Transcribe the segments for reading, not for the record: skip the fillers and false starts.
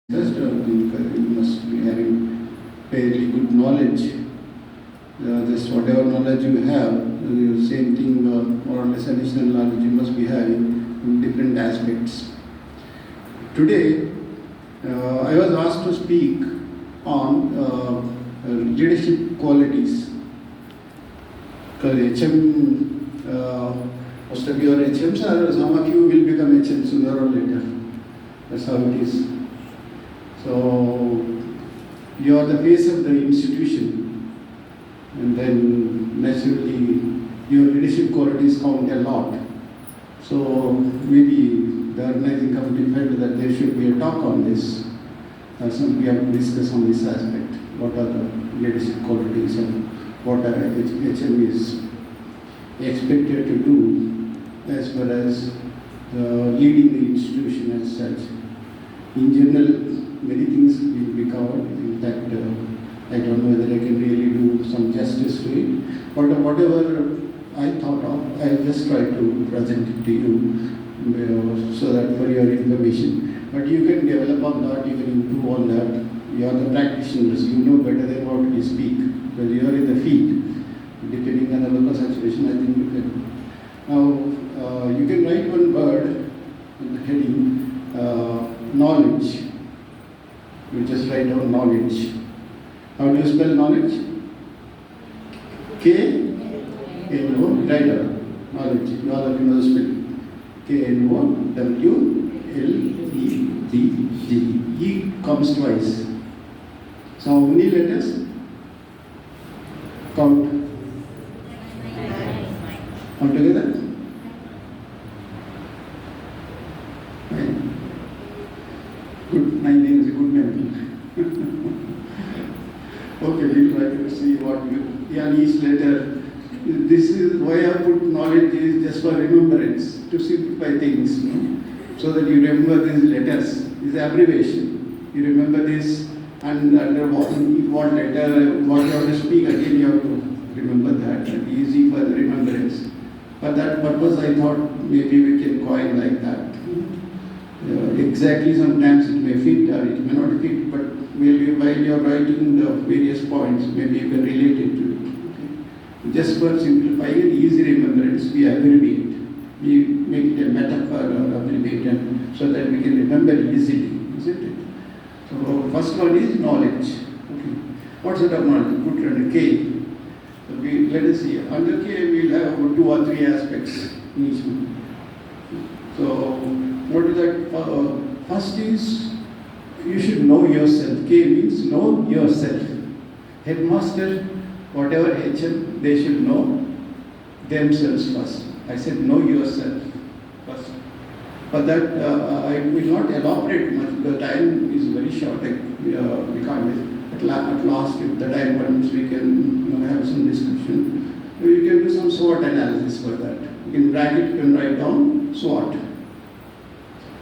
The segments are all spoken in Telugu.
Just you must be having fairly good knowledge. Just whatever knowledge you have, the same thing more or less additional knowledge you must be having in different aspects. Today, I was asked to speak on leadership qualities. Because most of you are HMs, or some of you will become HMs sooner or later. That's how it is. So, you are the face of the institution, and then naturally your leadership qualities count a lot. So, maybe the organizing committee felt that there should be a talk on this. So, we have to discuss on this aspect. What are the leadership qualities and what are HM is expected to do as far as leading the institution as such. In general, many things will be covered. In fact, I don't know whether I can really do some justice to it. But whatever I thought of, I'll just try to present it to you so that for your information. But you can develop on that, you can improve on that. You are the practitioners, you know better than what you speak. Because you are in the field. Depending on the local situation, I think you can. Now, you can write one word in the heading, knowledge. You just write down knowledge. How do you spell knowledge? K-N-O, write down. Knowledge. You all of you know the spelling. K-N-O-W-L-E-D-G. E comes twice. So how many letters? Count. Count together. Good, 19 is a good memory. Okay, we'll try to see what each letter. This is why I put knowledge is just for remembrance, to simplify things, so that you remember these letters, this abbreviation. You remember this, and under what letter, what you have to speak, again you have to remember that. It's easy for the remembrance. For that purpose, I thought maybe we can coin like that. Exactly, sometimes it may fit or it may not fit, but while you are writing the various points, maybe you can relate it to it. Okay? Just for simplifying and easy remembrance, we abbreviate. We make it a metaphor or abbreviation so that we can remember easily, isn't it? So, first one is knowledge. Okay. What sort of knowledge? Put under K. So let us see. Under K, we will have 2 or 3 aspects in each one. So, what is that? First is, you should know yourself. K means know yourself. Headmaster, whatever HM, they should know themselves first. I said know yourself first. For that, I will not elaborate much. The time is very short. We can't. At last, if the time permits, we can have some discussion. We can do some SWOT analysis for that. In bracket, you can write down SWOT.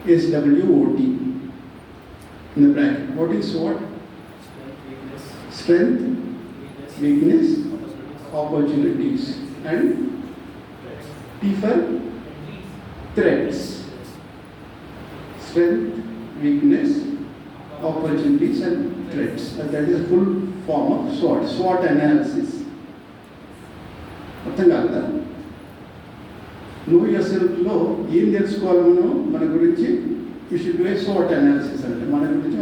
SWOT in the bracket. What is SWOT? Strength, weakness, opportunities, and T for threats. Strength, weakness, opportunities, and threats. That is a full form of SWOT. SWOT analysis. అర్థం కాదా? నువ్వు యోర్సెల్ఫ్లో ఏం తెలుసుకోవాలి మన గురించి? You should do a SWOT analysis. అంటే మన గురించి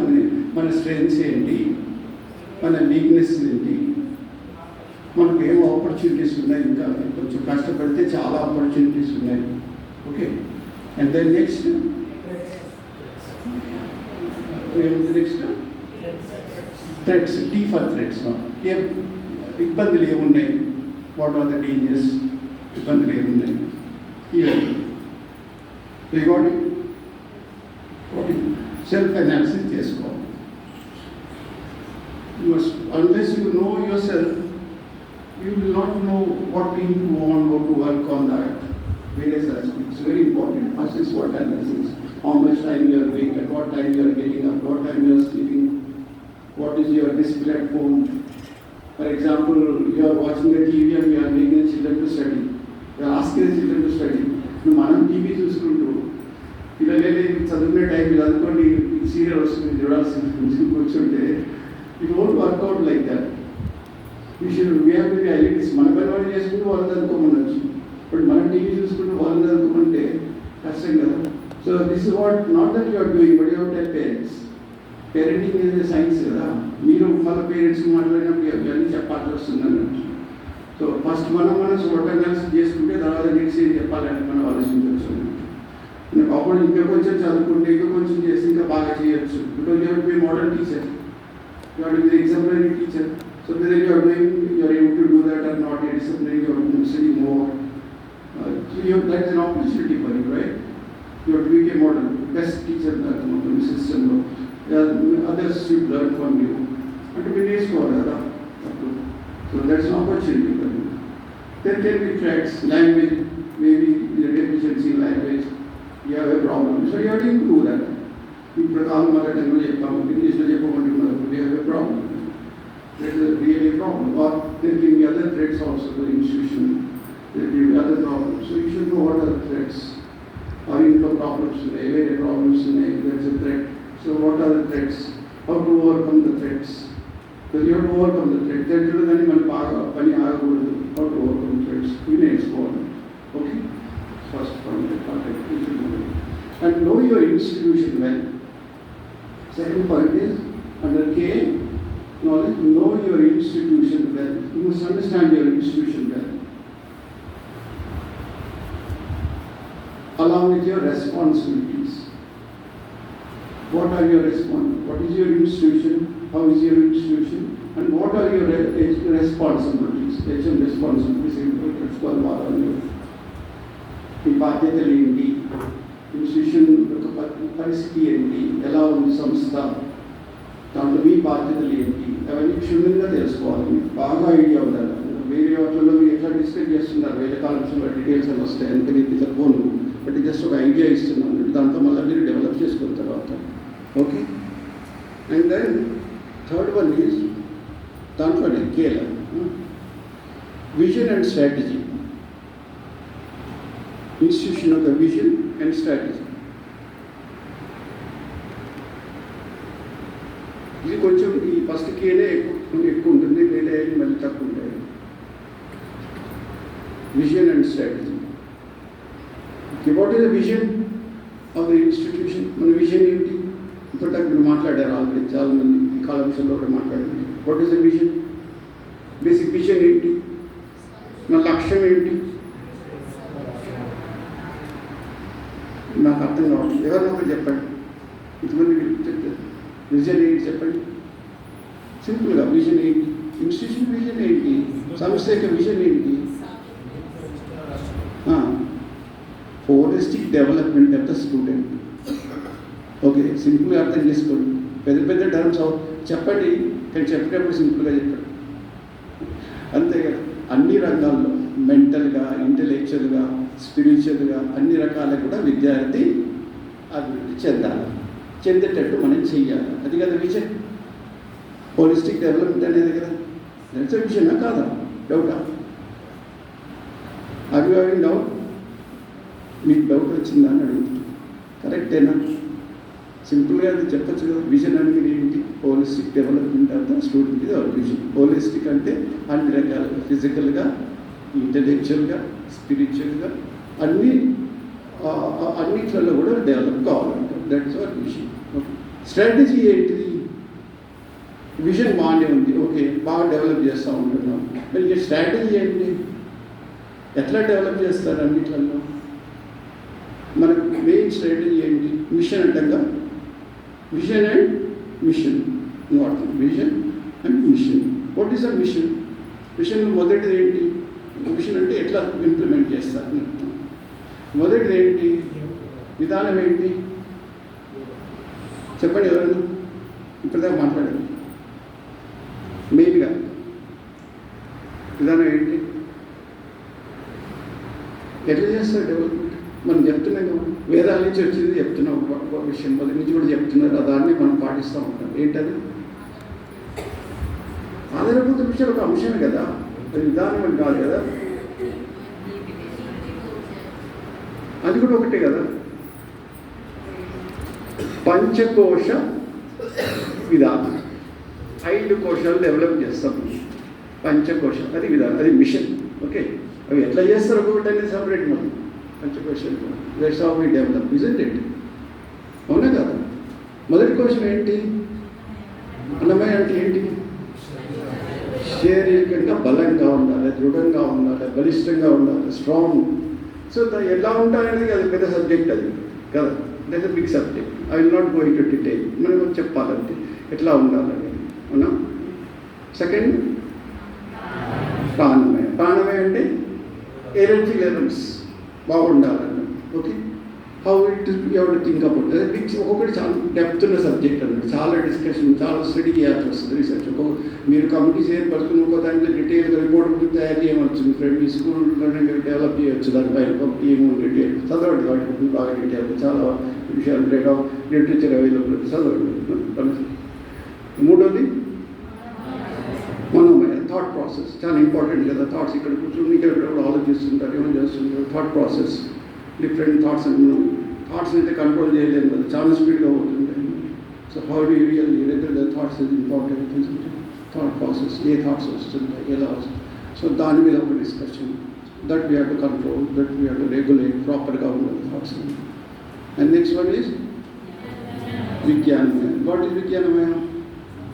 మన స్ట్రెంగ్స్ ఏంటి, మన వీక్నెస్ ఏంటి, మనకు ఏం ఆపర్చునిటీస్ ఉన్నాయి, ఇంకా కొంచెం కష్టపడితే చాలా ఆపర్చునిటీస్ ఉన్నాయి. Okay, and then next threats. T for threats. ఇబ్బందులు ఏమున్నాయి? What are the dangers? ఇబ్బందులు ఏమున్నాయి? Here. So you got it? Self-analysis చేసుకో. Unless you know yourself, you will not know what to improve on, what to work on that. Various aspects. It's very important. First is SWOT analysis. How much time you are awake, at what time you are getting up, what time you are sleeping, what is your display at home. For example, you are watching the TV and you are making the children to study. You are asking the children to study. మనం టీవీ చూసుకుంటూ పిల్లలు చదువుకునే టైం చదువుకోండి సీరియల్ వస్తుంది చూడాల్సింది కూర్చుంటే it won't work out like that. We have to be identities. మన పని వాళ్ళు చేసుకుంటూ వాళ్ళు చదువుకోమనొచ్చు, బట్ మనం టీవీ చూసుకుంటూ వాళ్ళు చదువుకోమంటే కష్టం కదా. So this is what not that you are doing, but you have to tell parents. Parenting is a science కదా. మీరు మళ్ళీ పేరెంట్స్కి మాట్లాడినప్పుడు ఇవన్నీ చెప్పాల్సి వస్తుంది అన్నట్టు. సో ఫస్ట్ మనం చూడటం కలిసి చేసుకుంటే తర్వాత నెక్స్ట్ ఏం చెప్పాలని మనం ఆలోచించవచ్చు. అప్పుడు ఇంకా కొంచెం చదువుకుంటే ఇంకా కొంచెం చేసి ఇంకా బాగా చేయొచ్చు. Because you have to B model teacher, you have to B exemplary teacher. So whether you are doing, you are able to do that or not, your discipline, you are studying more. That is an opportunity for you, right? You have to be a model, best teacher in the system. Others should learn from you. And to be nice for that. So that's an opportunity for you. There can be threats, language, maybe the deficiency in language, you have a problem. So you have to improve that. English we have a problem. That is really a problem. Or there can be other threats also to the institution. There will be other problems. So you should know what are the threats. Or inflow problems, where problems, there is a threat. So what are the threats? How to overcome the threats? So you have to overcome the threats. That is when you how to overcome threats. You need to okay? First point, and know your institution well. Second point is under K, knowledge. Know your institution well. You must understand your institution well, along with your responsibilities. What are your responsibilities? What is your institution? How is your institution? And what are your responsibilities? HM responsibilities. ఈ బాధ్యతలు ఏంటి, ఇన్స్టిట్యూషన్ యొక్క పరిస్థితి ఏంటి, ఎలా ఉంది సంస్థ, దాంట్లో మీ బాధ్యతలు ఏంటి, అవన్నీ క్షుణ్ణంగా తెలుసుకోవాలి. బాగా ఐడియా ఉండాలి. వేరే వాటిలో మీరు ఎట్లా డిస్కస్ చేస్తున్నారు, వేరే కాలంలో డీటెయిల్స్ అని వస్తాయి, అందుకని ఇది సరిపోను, బట్ జస్ట్ ఒక ఐడియా ఇస్తున్నాను. దాంతో మళ్ళీ మీరు డెవలప్ చేసుకున్న తర్వాత okay. And then third one is దాంట్లోనే కేల విజన్ అండ్ స్ట్రాటజీ. ఇన్స్టిట్యూషన్ యొక్క విజన్ అండ్ స్ట్రాటజీ. ఇది కొంచెం ఈ ఫస్ట్ కేనే ఎక్కువ ఉంటుంది, వేరే మళ్ళీ తక్కువ ఉంటాయి. Vision and strategy. What is the vision of the institution? మన విజన్ ఏంటి? ఇప్పటిదాకా మీరు మాట్లాడారు ఆల్రెడీ, చాలా మంది ఈ కాలంలో కూడా మాట్లాడారు. What is the vision? Basic vision ఏంటి? మన లక్ష్యం ఏంటి? నాకు అర్థం కావాలి. ఎవరినొకరు చెప్పండి, ఇంతమంది చెప్తారు. విజన్ ఏంటి చెప్పండి సింపుల్గా. విజన్ ఏంటి? ఇన్స్టిట్యూషన్ విజన్ ఏంటి? సంస్థ యొక్క విజన్ ఏంటి? Holistic development of the student. Okay, సింపుల్గా అర్థం చేసుకోండి. పెద్ద పెద్ద టర్మ్స్ చెప్పండి, కానీ చెప్పేటప్పుడు సింపుల్గా చెప్పండి, అంతే కదా. అన్ని రంగాల్లో మెంటల్గా, ఇంటలెక్చువల్గా, స్పిరిచువల్గా అన్ని రకాల కూడా విద్యార్థి అభివృద్ధి చెందాలి. చెందేటట్టు మనం చెయ్యాలి. అది కదా విజన్. హోలిస్టిక్ డెవలప్మెంట్ అనేది కదా. దట్స్ ఎ విజనా కాదా? డౌటా? Are you having doubt? మీకు డౌట్ వచ్చిందా అని అడుగుతుంది. కరెక్టేనా? సింపుల్గా అది చెప్పచ్చు కదా. విజన్ అనేది ఏంటి? Holistic development of the student ఇది విజన్. హోలిస్టిక్ అంటే అన్ని రకాలుగా, ఫిజికల్గా, ఇంటలెక్చువల్గా, స్పిరిచువల్గా అన్నిట్లలో కూడా డెవలప్ కావాలంటే దట్స్ అవర్ విజన్. స్ట్రాటజీ ఏంటిది? విజన్ బాగానే ఉంది, ఓకే, బాగా డెవలప్ చేస్తూ ఉంటున్నాం. మరి స్ట్రాటజీ ఏంటి? ఎట్లా డెవలప్ చేస్తారు అన్నిట్లలో? మనకు మెయిన్ స్ట్రాటజీ ఏంటి? మిషన్ అంటంగా. Vision and mission. Vision and mission. What is a mission? Mission మొదటిది ఏంటి? మిషన్ అంటే ఎట్లా ఇంప్లిమెంట్ చేస్తారు. మొదటిది ఏంటి? విధానం ఏంటి? చెప్పండి ఎవరన్నా, ఇప్పటిదాకా మాట్లాడండి. మెయిన్గా విధానం ఏంటి? ఎట్లా చేస్తారు డెవలప్మెంట్? మనం చెప్తున్నాం కదా, వేదాల నుంచి వచ్చింది చెప్తున్నాం. ఒక విషయం మొదటి నుంచి కూడా చెప్తున్నారు, దాన్ని మనం పాటిస్తూ ఉంటాం. ఏంటది? ఆధారభూత విషయం ఒక అంశమే కదా, అది విధానం అని కాదు కదా. అది కూడా ఒకటే కదా. పంచకోశ విధానం. 5 కోశాలు డెవలప్ చేస్తాం. పంచకోశ అది విధానం, అది మిషన్. ఓకే, అవి ఎట్లా చేస్తారు ఒక్కొక్కటి అనేది సపరేట్. మనం పంచకోశాలు that's how we develop, isn't it? అవునా కదా? మొదటి కోశం ఏంటి? అన్నమయ్య అంటే ఏంటి? శారీరకంగా బలంగా ఉండాలి, దృఢంగా ఉండాలి, బలిష్టంగా ఉండాలి, స్ట్రాంగ్. సో ఎలా ఉండాలనేది అది పెద్ద సబ్జెక్ట్, అది కదా, that is big subject. I will not going to detail. మనం చెప్పాలంటే ఎట్లా ఉండాలని. అవునా? సెకండ్ ప్రాణమయ. ప్రాణమయ అంటే ఎనర్జీ లెవెల్స్ బాగుండాలన్న. ఓకే, హౌ ఇట్ ఎవరు థింక్ అబౌట్ బిగ్. ఒక్కొక్కటి చాలా డెప్త్ ఉన్న సబ్జెక్ట్ అన్నమాట. చాలా డిస్కషన్, చాలా స్టడీ చేయాల్సి వస్తుంది, రీసెర్చ్. మీరు కమిటీస్ ఏర్పడుతున్న ఒక దాంట్లో డీటెయిల్గా రిపోర్ట్ తయారు చేయవచ్చు. మీ ఫ్రెండ్ మీ స్కూల్లోనే మీరు డెవలప్ చేయవచ్చు. దానిపైన ఏమో డీటెయిల్ చదవండి, వాటి బాగా డీటెయిల్, చాలా విషయాలు లిటరేచర్ అవైలబుల్, చదవండి. మూడోది మనోమయ, థాట్ ప్రాసెస్. చాలా ఇంపార్టెంట్ కదా. థాట్స్ ఇక్కడ కూర్చొని ఇక్కడ కూడా ఆలోచిస్తుంటారు, ఏమైనా చేస్తుంటారు. థాట్ ప్రాసెస్, డిఫరెంట్ థాట్స్ అని మనం థాట్స్ని అయితే కంట్రోల్ చేయలేము కదా, చాలా స్పీడ్గా అవుతుంటాయి. So how do you real regular thoughts is important. Thought process, A thoughts వస్తుంటాయి, ఎలా వస్తుంది. సో దాని మీద ఒక discussion. That we have to control, that we have to regulate, ప్రాపర్గా ఉండాలి thoughts. And next one is విజ్ఞానమయ. వాట్ ఈజ్ విజ్ఞానమయ?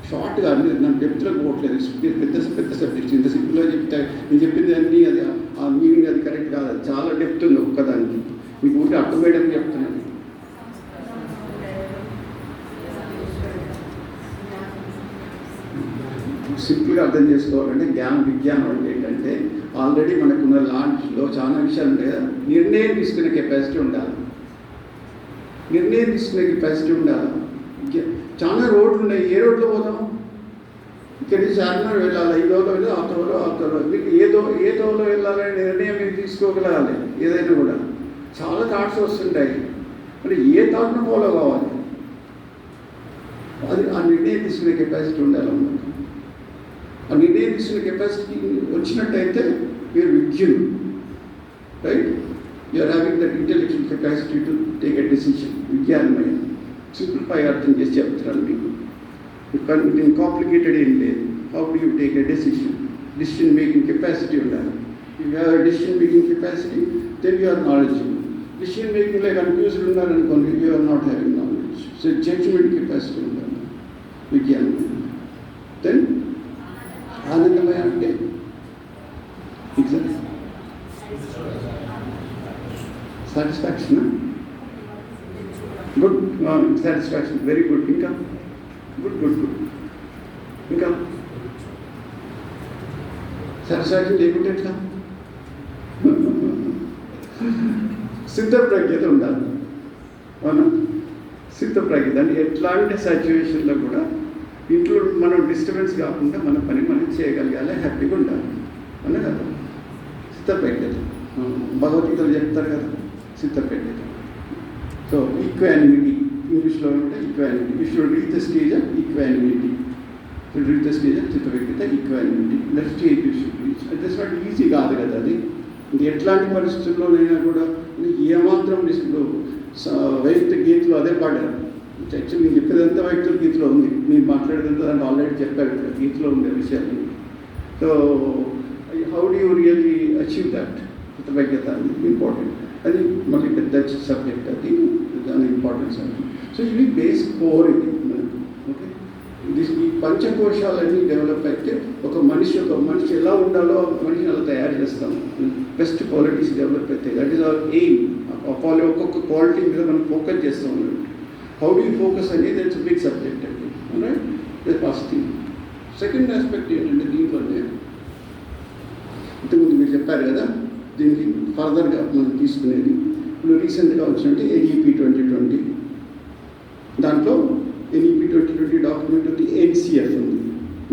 షార్ట్గా అన్ని నాకు డెప్త్లో పోవట్లేదు, పెద్ద పెద్ద సబ్జెక్ట్స్. ఇంత సింపుల్గా చెప్తే నేను చెప్పింది అన్నీ అది ఆ మీనింగ్ అది కరెక్ట్ కాదు. అది చాలా డెప్త్ ఉంది ఒక్కదానికి. మీకు ఉంటే అర్థమయ్యడానికి చెప్తున్నాను. సింపుల్గా అర్థం చేసుకోవాలంటే విజ్ఞానం అంటే ఏంటంటే ఆల్రెడీ మనకున్న లాంచ్లో చాలా విషయాలు ఉంటాయి కదా. నిర్ణయం తీసుకునే కెపాసిటీ ఉండాలి. నిర్ణయం తీసుకునే కెపాసిటీ ఉండాలి. చాలా రోడ్లు ఉన్నాయి. ఏ రోడ్లో పోతాం? ఇక్కడి నుంచి చార్మినార్ వెళ్ళాలి, ఈ దోలో వెళ్ళి ఆ తోలో మీకు ఏ తోలో వెళ్ళాలనే నిర్ణయం మీరు తీసుకోగలగాలి. ఏదైనా కూడా చాలా థాట్స్ వస్తుంటాయి. మరి ఏ థాట్ను ఫాలో కావాలి? అది ఆ నిర్ణయం తీసుకునే కెపాసిటీ ఉండాలి అన్నమాట. ఆ నిర్ణయం తీసుకునే కెపాసిటీ వచ్చినట్టయితే మీరు విజ్ఞులు, right? You're having that intellectual capacity to take a decision. విజ్ఞానమయ. సింప్లిఫై అర్థం చేసి చెప్తున్నాను మీకు. దీన్ని కాంప్లికేటెడ్ ఏం లేదు. How do you take a decision making capacity ఉండాలి. You have decision making capacity, then you are knowledgeable. Decision మేకింగ్లో కన్ఫ్యూజ్డ్ ఉన్నారనుకోండి, you are not having knowledge. So judgement capacity ఉండాలి విజ్ఞానం. దెన్ ఆనందమయ అంటే satisfaction. Good, satisfaction, very good. ఇంకా గుడ్. ఇంకా సాటిస్ఫాక్షన్ లేకుంటే ఎట్లా? సిద్ధప్రజ్ఞత ఉండాలి. అవునా? సిద్ధప్రజ్ఞత అంటే ఎట్లాంటి సిచ్యువేషన్లో కూడా ఇంట్లో మనం డిస్టర్బెన్స్ కాకుండా మన పని మనం చేయగలగాలి, హ్యాపీగా ఉండాలి. అవునా కదా? సిద్ధప్రజ్ఞత భగవద్గీతలు చెప్తారు కదా, సిద్ధప్రజ్ఞత. సో ఈక్వానిమిటీ, ఇంగ్లీష్లో ఉంటే equanimity. You should reach the stage of equanimity. Should reach the stage of చిత్తవ్యక్త equanimity. That stage you should reach. That's not easy కాదు కదా అది. ఎట్లాంటి పరిస్థితుల్లోనైనా కూడా ఏమాత్రం ఇప్పుడు వైయక్తిక గీతలో అదే పాడారు. యాక్చువల్లీ నేను చెప్పేదంతా వైయక్తిక గీతలో ఉంది, నేను మాట్లాడేదంతా దాంట్లో ఆల్రెడీ చెప్పారు ఇక్కడ గీతలో ఉండే విషయాలు. So how do you really achieve that? చిత్తవ్యక్త ఇంపార్టెంట్. అది మళ్ళీ పెద్ద సబ్జెక్ట్, అది దాని ఇంపార్టెన్స్ అది. సో ఇవి బేస్ కోర్ ఇది మనకు. ఓకే, ఈ పంచకోశాలన్నీ డెవలప్ అయితే ఒక మనిషి ఎలా ఉండాలో మనిషిని అలా తయారు చేస్తాం. బెస్ట్ క్వాలిటీస్ డెవలప్ అవుతాయి. That is our aim. ఒక్కొక్క క్వాలిటీ మీద మనం ఫోకస్ చేస్తాం. హౌ డూ యూ ఫోకస్ అనేది దట్స్ బిగ్ సబ్జెక్ట్ అండి. Right, first thing. Second aspect ఏంటంటే దీంట్లోనే ఇంతకుముందు మీరు చెప్పారు కదా, దీనికి ఫర్దర్గా మనం తీసుకునేది ఇప్పుడు రీసెంట్గా వచ్చినట్టు ఎన్ఈపి 2020. దాంట్లో ఎన్ఈపి 2020 డాక్యుమెంట్ ఉంది, ఎన్సిఎఫ్ ఉంది,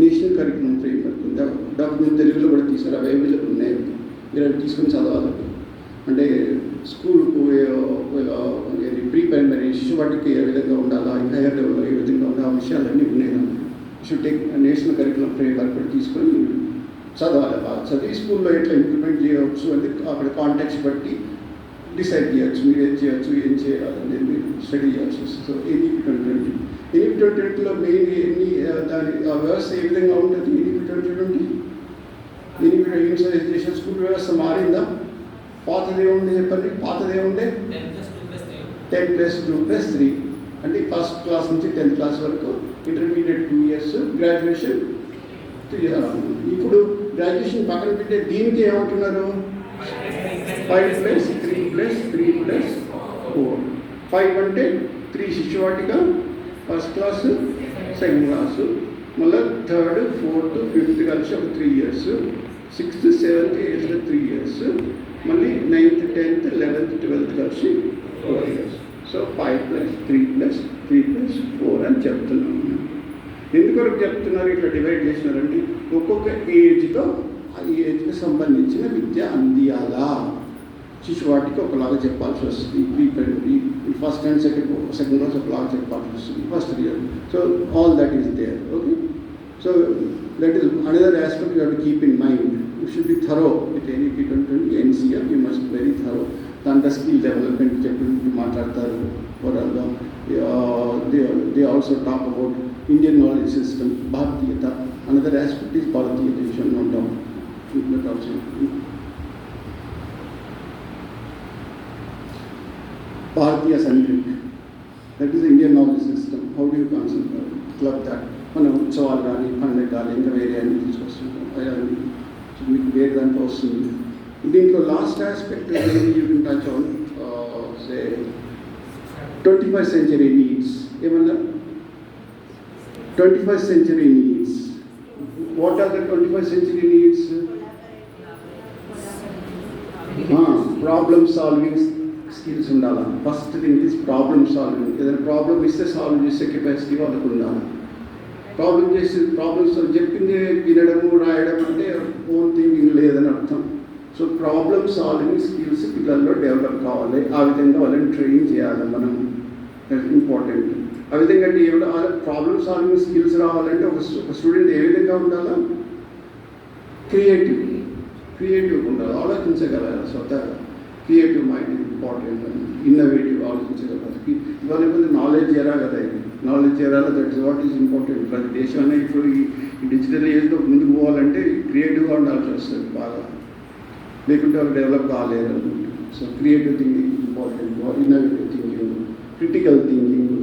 నేషనల్ కరికులం ఫ్రేమ్వర్క్ ఉంది. డాక్యుమెంట్ తెలుగులో కూడా తీసారు, అవైలబుల్ ఉన్నాయి. మీరు అవి తీసుకుని చదవాలి. అంటే స్కూల్కు ప్రీ ప్రైమరీ శిశువాటికి ఏ విధంగా ఉండాలా, హైయర్ లెవెల్లో ఏ విధంగా ఉండాలి, ఆ విషయాలన్నీ ఉన్నాయి. Should take national curriculum framework కూడా తీసుకొని చదవాలి. బాగా చదివి స్కూల్లో ఎట్లా ఇంప్లిమెంట్ చేయవచ్చు అంటే అక్కడ కాంటాక్ట్స్ బట్టి డిసైడ్ చేయొచ్చు, మీరు ఏం చేయొచ్చు, ఏం చేయాలనేది మీరు స్టడీ చేయాల్సి వస్తుంది. సో ఎన్ఈపి 2020 ఎన్ఈపి 2020లో మెయిన్ ఎన్ని దాని వ్యవస్థ ఏ విధంగా ఉంటుంది? ఎన్ఈపి 2020 ఎన్ఈపి ఇన్సైజేషన్ స్కూల్ వ్యవస్థ మారిందా? పాతది ఏముంది చెప్పండి, పాతది ఏముండే 10+2+3 అంటే ఫస్ట్ క్లాస్ నుంచి 10th క్లాస్ వరకు, ఇంటర్మీడియట్ 2 years, గ్రాడ్యుయేషన్ 3 years. ఇప్పుడు గ్రాడ్యుయేషన్ పక్కన పెట్టే దీనికి ఏమంటున్నారు? 5+3+3+4. 5 అంటే 3 శిశువాటిక, ఫస్ట్ క్లాస్, సెకండ్ క్లాసు, మళ్ళీ 3rd, 4th, 5th కలిసి ఒక 3 years, 6th, 7th, 8th 3 years, మళ్ళీ 9th, 10th, 11th, 12th కలిసి 4 years. సో 5+3+3+4 అని చెప్తున్నాను. ఎందుకొరకు చెప్తున్నారు ఇట్లా డివైడ్ చేసినారంటే ఒక్కొక్క ఏజ్తో ఆ ఏజ్కి సంబంధించిన విద్య అందియాలా. శిశువాటికి ఒకలాగా చెప్పాల్సి వస్తుంది, ఫస్ట్ అండ్ సెకండ్ క్లాస్ ఒకలాగా చెప్పాల్సి వస్తుంది, first year. So all that is there. Okay, so that is another aspect you have to keep in mind. You should be thorough with NEP 2020 NCF. You must very thorough. దాంట్లో స్కిల్ డెవలప్మెంట్ చెప్పి మాట్లాడతారు. ఓవరాల్గా they also talk about Indian knowledge system, భారతీయత. అనదర్ ఆస్పెక్ట్ ఈస్ భారతీయత. You should not down. Bharatiya centric. That is Indian knowledge system. How do you club that? మనం ఉత్సవాలు కానీ, పండుగ కానీ, ఇంకా వేరే అన్ని తీసుకొస్తుంటాం. సో మీకు వేరే దాంట్లో వస్తుంది. దీంట్లో last aspect you can touch on say 21st century needs. ఏమన్నా 21st century needs. What are the 21st century needs? Problem solving skills ఉండాలి. First thing is problem solving. ఏదైనా ప్రాబ్లమ్ ఇస్తే సాల్వ్ చేసే కెపాసిటీ వాళ్ళకు ఉండాలి. ప్రాబ్లమ్స్ చెప్పింది వినడము, రాయడం అంటే ఓన్ థింకింగ్ లేదని అర్థం. సో ప్రాబ్లమ్ సాల్వింగ్ స్కిల్స్ పిల్లల్లో డెవలప్ కావాలి. ఆ విధంగా వాళ్ళని ట్రైన్ చేయాలి మనం. ఇంపార్టెంట్. ఆ విధంగా ప్రాబ్లమ్ సాల్వింగ్ స్కిల్స్ రావాలంటే ఒక స్టూడెంట్ ఏ విధంగా ఉండాలా? క్రియేటివ్ ఉండాలి, ఆలోచించగలగాలి స్వతహాగా. క్రియేటివ్ మైండ్ ఇంపార్టెంట్, ఇన్నోవేటివ్ ఆలోచించగలరు. ఇవాళ నాలెడ్జ్ ఎరా కదా, ఇది నాలెడ్జ్ ఎరాలో that is what is important. ప్రతి దేశాన్ని ఇప్పుడు ఈ డిజిటల్ ఏజ్లో ముందుకు పోవాలంటే క్రియేటివ్గా ఉండాల్సి వస్తుంది బాగా, లేకుంటే వాళ్ళు డెవలప్ కాలేరు అనుకుంటుంది. So creative thinking important, innovative thinking, critical thinking,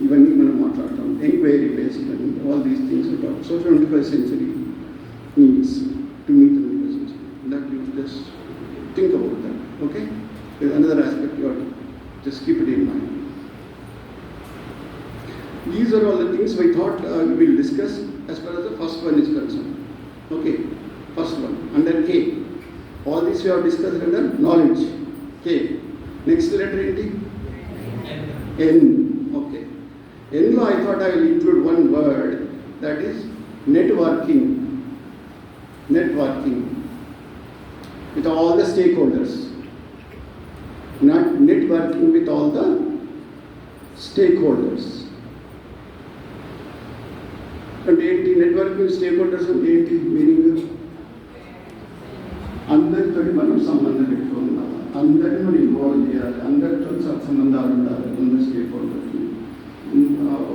ఇవన్నీ మనం మాట్లాడతాం. ఎంక్వైరీ బేస్డ్ అని all these things talk. So 21st century needs to meet the 21st century. That you just think about that. Okay, there's another aspect you have to just keep it in mind. These are all the things we thought we will discuss as far as the first one is concerned. Okay, first one under K. All this we have discussed under knowledge. K. Next letter in N. Okay, N lo I thought I will include one word, that is networking. With all the stakeholders, not networking with all the stakeholders. And ఏంటి నెట్వర్కింగ్ with stakeholders అంటే ఏంటి మీనింగ్? అందరితో మనం సంబంధం పెట్టుకోవాలి, అందరిని మనం ఇన్వాల్వ్ చేయాలి, అందరితో సత్సంబంధాలు ఉండాలి, అందరి స్టేక్ హోల్డర్స్ని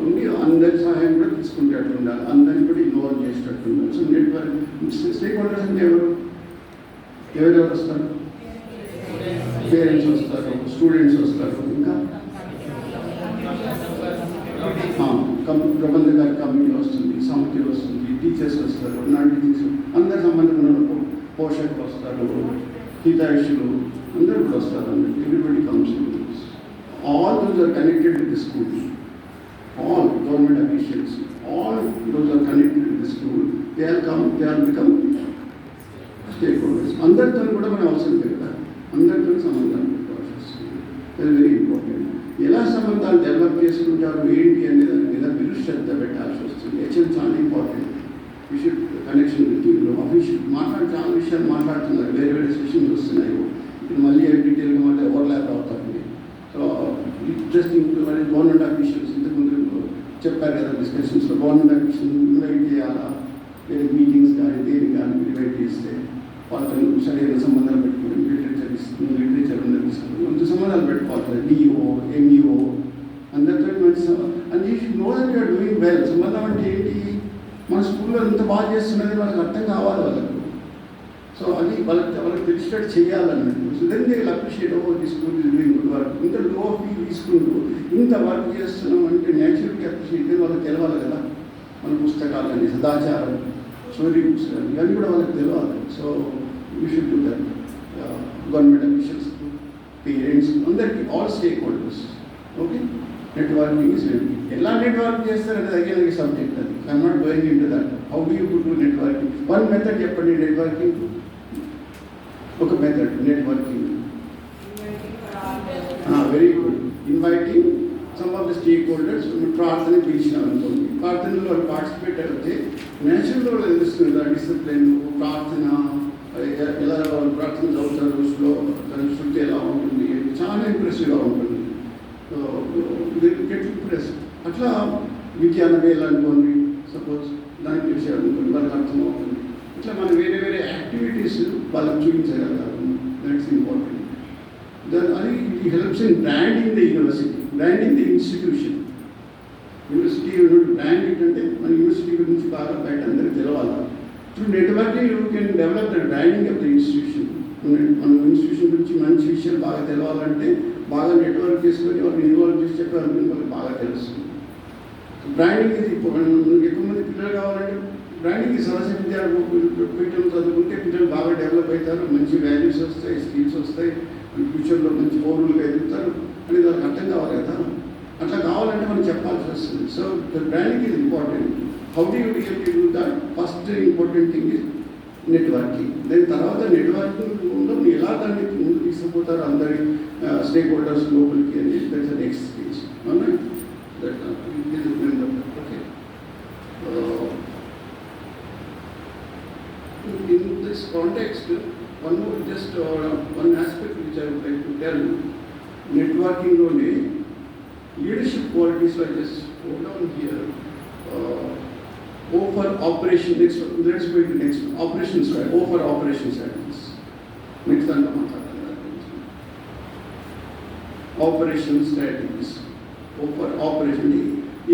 ఉండి అందరి సహాయం కూడా తీసుకునేటట్టు ఉండాలి, అందరిని కూడా ఇన్వాల్వ్ చేసేటట్టు ఉండాలి. సో నెట్వర్క్ స్టేక్ హోల్డర్స్ అంటే ఎవరెవరు వస్తారు? పేరెంట్స్ వస్తారు, స్టూడెంట్స్ వస్తారు, ఇంకా ప్రబంధకారి కమిటీ వస్తుంది, సమితి వస్తుంది, టీచర్స్ వస్తారు, నాన్ టీచర్స్, అందరి సంబంధం ఉన్నప్పుడు పోషకులు వస్తారు, హితైషులు అందరూ కూడా వస్తారు. Everybody comes. All those are connected with the school. All government officials, all those are connected with the school. They will become stakeholders. అందరితో కూడా మనం అవసరం కదా, అందరితో సంబంధాలు పెట్టుకోవాల్సి వస్తుంది. అది వెరీ ఇంపార్టెంట్. ఎలా సంబంధాలు డెవలప్ చేసుకుంటారు ఏంటి అనే దాని మీద మీరు శ్రద్ధ పెట్టాల్సి వస్తుంది. యాక్చువల్ చాలా important. You should connection with official చాలా విషయాలు మాట్లాడుతున్నారు, వేరే వేరే సెషన్స్ వస్తున్నాయి. ఇప్పుడు మళ్ళీ డీటెయిల్గా మళ్ళీ ఓవర్లాప్ అవుతారండి. సో ఇంట్రెస్టింగ్ గవర్నమెంట్ ఆఫీషియల్స్ ఇంతకుముందు చెప్పారు కదా డిస్కషన్స్లో, గవర్నమెంట్ ఆఫీషియల్స్ ఇన్వైట్ చేయాలా, వేరే మీటింగ్స్ కానీ దేని కానీ ఇన్వైట్ చేస్తే వాళ్ళతో సరైన సంబంధాలు పెట్టుకోవడం, లిటరేచర్ తీసుకుంటాం, మంచి సంబంధాలు పెట్టుకోవాలి. డిఓ, ఎంఈఓ అందరితో మంచి and you should know that you are doing well. సంబంధం అంటే ఏంటి? మన స్కూల్లో ఎంత బాగా చేస్తున్నది వాళ్ళకి అర్థం కావాలి వాళ్ళకు. సో అది వాళ్ళకి తెలిసినట్టు చేయాలన్నట్టు. So then they will appreciate over the school is doing good work. ఇంత లో ఫీ తీసుకుంటూ ఇంత వర్క్ చేస్తున్నాం అంటే న్యాచురల్గా అప్రిషియేట్ వాళ్ళకి తెలవాలి కదా. మన పుస్తకాలని, సదాచారం, స్టోరీ బుక్స్ ఇవన్నీ కూడా వాళ్ళకి తెలియాలి. So you should do that. Government officials, parents, అందరికీ, all stakeholders. Okay, networking is very. ఎలా నెట్వర్క్ చేస్తారనేది అగైన్ సబ్జెక్ట్. అది I'm not going into that. How do you do networking? One method చెప్పండి నెట్వర్కింగ్. ఒక method networking. Very good. Inviting some of the stakeholders. ప్రార్థన పిలిచినాం అనుకోండి, ప్రార్థనలో వాళ్ళు పార్టిసిపేట్ అయితే న్యాచురల్గా వాళ్ళు తెలుస్తుంది ఆ డిసిప్లిన్, ప్రార్థన ఎలా వాళ్ళు ప్రార్థన చదువుతారు, దాని శృతి ఎలా ఉంటుంది, చాలా ఇంప్రెసివ్గా ఉంటుంది. Get impress. అట్లా విద్యాన వేలు అనుకోండి, సపోజ్ దానికి తెలిసేయాలనుకోండి, వాళ్ళకి అర్థమవుతుంది. ఇట్లా మనం వేరే వేరే యాక్టివిటీస్ వాళ్ళకి చూపించగలగాలి. That's important. అది helps in branding the university, branding the institution. University brand ఏంటంటే మన యూనివర్సిటీ గురించి బాగా బయట అందరికీ తెలవాలి. Through networking you can develop the branding of the institution. మన ఇన్స్టిట్యూషన్ గురించి మంచి విషయాలు బాగా తెలవాలంటే బాగా నెట్వర్క్ చేసుకొని వాళ్ళని ఇన్వాల్వ్ చేసి చెప్పాలని వాళ్ళకి బాగా తెలుస్తుంది. బ్రాండింగ్ ఇది ఎక్కువ మంది పిల్లలు కావాలంటే బ్రాండింగ్ సహజ విద్యాపీఠం చదువుకుంటే పిల్లలు బాగా డెవలప్ అవుతారు, మంచి వాల్యూస్ వస్తాయి, స్కిల్స్ వస్తాయి, ఫ్యూచర్లో మంచి పౌరులుగా ఎదుగుతారు అనేది వాళ్ళకి అర్థం కావాలి కదా. అట్లా కావాలంటే మనం చెప్పాల్సి వస్తుంది. So the branding is important. How do you do that? First important thing is networking. దాని తర్వాత నెట్వర్కింగ్లో ఎలా దాన్ని ముందు తీసుకుపోతారు అందరి స్టేక్ హోల్డర్స్ లోపలికి అని దట్స్ నెక్స్ట్ స్టేజ్. అవునా? That okay. In this context, one aspect which I would like to tell, networking only, leadership qualities I just go down here. O for operation, next, let's go to next one. Operations, right? O for operation strategies. Next one, operation strategies. O for operation.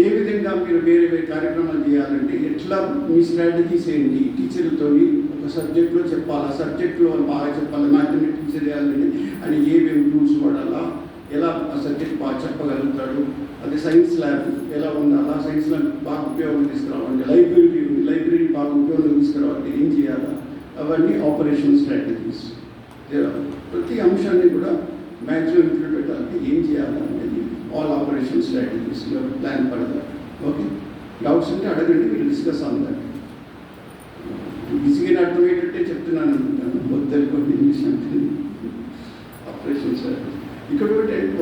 ఏ విధంగా మీరు వేరే వేరే కార్యక్రమాలు చేయాలంటే ఎట్లా మీ స్ట్రాటజీస్ ఏంటి? టీచర్లతో ఒక సబ్జెక్ట్లో చెప్పాలా, సబ్జెక్ట్లో వాళ్ళు బాగా చెప్పాలి, మ్యాథమెటిక్స్ టీచర్ చేయాలంటే అని ఏమేమి టూల్స్ వాడాలా, ఎలా ఆ సబ్జెక్ట్ బాగా చెప్పగలుగుతాడు, అదే సైన్స్ ల్యాబ్ ఎలా ఉండాలా, సైన్స్ ల్యాబ్ బాగా ఉపయోగం తీసుకురావాలంటే లైబ్రరీ ఉంది, లైబ్రరీ బాగా ఉపయోగం తీసుకురావాలంటే ఏం చేయాలా, అవన్నీ ఆపరేషన్ స్ట్రాటజీస్. ప్రతి అంశాన్ని కూడా మ్యాక్సిమం ఇంప్లిమెంట్ పెట్టాలంటే ఏం చేయాలా అనేది all operation strategies plan for that. Okay, doubts ఉంటే అడగండి, వీళ్ళు డిస్కస్ ఆన్ దట్. ఈజీగా అర్థమయ్యేటట్టే చెప్తున్నాను అనుకుంటాను, వద్దనుకోండి ఇంగ్లీష్ అంటే. ఆపరేషన్ స్ట్రాటజీ ఇక్కడ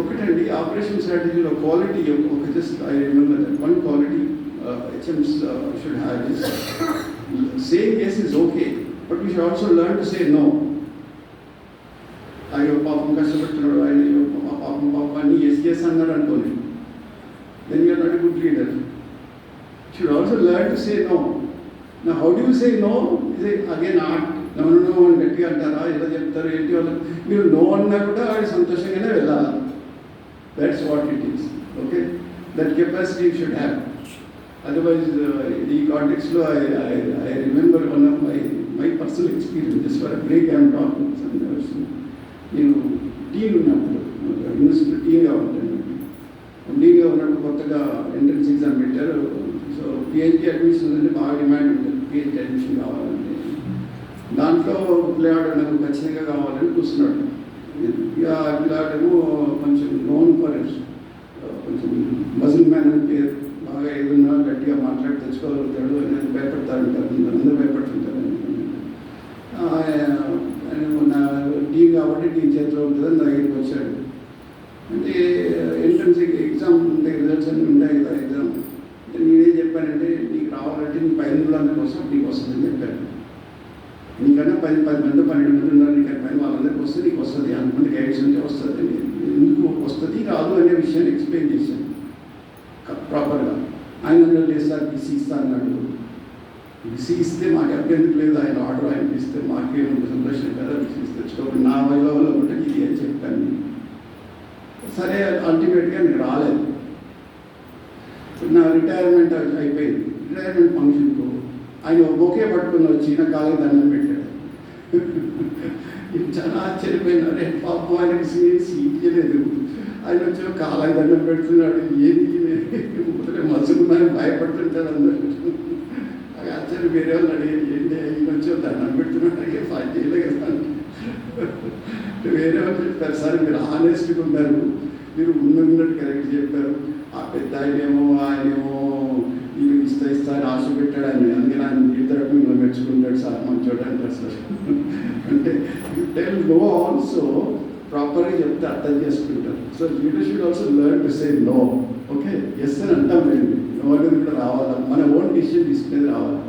ఒకటండి, ఆపరేషన్ స్ట్రాటజీలో క్వాలిటీ ఒక just I remember that one quality HMs should have is saying yes is okay, but we should also learn to say no. అయ్యో పాపం కష్టపడుతున్నాడు, అయ్యో పాపం అన్ని ఎస్ అన్నారు అనుకోండి, then you are not a good leader. Should also learn to say no. నా how do you say no ఇది అగైన్ ఆర్ట్. నో అని గట్టిగా అంటారా, ఎలా చెప్తారు ఏంటి వాళ్ళకి? మీరు నో అన్నా కూడా వాడి సంతోషంగానే వెళ్ళాలి. That's what it is. Okay, that capacity should have. Otherwise ఈ కాంటెక్స్లో I remember one of my personal experience for break I'm talking some. నేను డీన్ ఉన్నప్పుడు యూనివర్సిటీ డీన్గా ఉంటాను. డీన్గా ఉన్నప్పుడు కొత్తగా ఎంట్రన్స్ ఎగ్జామ్ పెట్టారు. సో పిహెచ్డి అడ్మిషన్ అంటే బాగా డిమాండ్ ఉంటుంది, పిహెచ్డి అడ్మిషన్ కావాలంటే. దాంట్లో పిల్లాడు నాకు ఖచ్చితంగా కావాలని కూర్చున్నాడు. ఇక పిల్లాడేమో కొంచెం నోన్ ఫర్ కొంచెం మజిల్ మ్యాన్ అని పేరు, బాగా ఏదన్నా గట్టిగా మాట్లాడి తెచ్చుకోగలుగుతాడు అని భయపడతారంటారు, అందరూ భయపడుతుంటారు. నా డీన్ కాబట్టి డీన్ చేతిలో ఉంటుందని నా దగ్గరికి వచ్చాడు. అంటే ఎంట్రన్స్ ఎగ్జామ్ ఉంటాయి, రిజల్ట్స్ అన్నీ ఉంటాయి కదా ఎగ్జామ్. అంటే నేనేం చెప్పానంటే, నీకు రావాలంటే నీ 10 మంది కోసం నీకు వస్తుందని చెప్పాను. నీకన్నా 10 మంది 12 మంది ఉన్నారు, నీకు 10 వాళ్ళందరికీ వస్తే నీకు వస్తుంది, అనుకుంటే గైడ్స్ ఉంటే వస్తుంది. ఎందుకు వస్తుంది రాదు అనే విషయాన్ని ఎక్స్ప్లెయిన్ చేశాను ప్రాపర్గా. ఆయన లేదు సార్ బీసీ ఇస్తా అన్నాడు. విసి ఇస్తే మాకు అభ్యంతరం లేదు, ఆయన ఆర్డర్ ఆయన ఇస్తే మాకేముంది సంతోషం కదా, విసి తెచ్చుకోవాలి నా వల్ల ఉంటే ఇది అని చెప్పాను. సరే అల్టిమేట్గా నేను రాలేదు. నా రిటైర్మెంట్ అయిపోయింది. రిటైర్మెంట్ ఫంక్షన్కు ఆయన ఒకే పట్టుకుని వచ్చి నా కాళ్ళకి దండం పెట్టాడు. చాలా ఆశ్చర్యపోయినా, రే పాపం ఆయనకి సీట్లేదు, ఆయన వచ్చి కాళ్ళకి దండం పెడుతున్నాడు, ఏంటి మసుకున్నాను భయపడుతుంటాడు అందరూ. అది ఆశ్చర్యం. వేరే వాళ్ళు అడిగేది ఏంటి ఈయన వచ్చి దండం పెడుతున్నాడు, అడిగే ఫైన్ చేయలేదు కదా. వేరే వాళ్ళు చెప్పారు, సరే మీరు ఆనెస్ట్గా ఉన్నారు, మీరు ఉన్నట్టు కరెక్ట్ చెప్పారు. ఆ పెద్ద ఆయనేమో మీరు ఇస్తా అని ఆశ పెట్టాడు ఆయన, అందుకని ఆయన జీవితం మిమ్మల్ని మెచ్చుకుంటాడు సార్ మంచోడు అంటారు సార్. అంటే టెల్ నో ఆల్సో ప్రాపర్గా చెప్తే అర్థం చేసుకుంటారు. So leader should also learn to say no. Okay, yes అని అంటాం లేదు, నో అనేది కూడా రావాలా, మన ఓన్ డిసిషన్ తీసుకునేది రావాలి.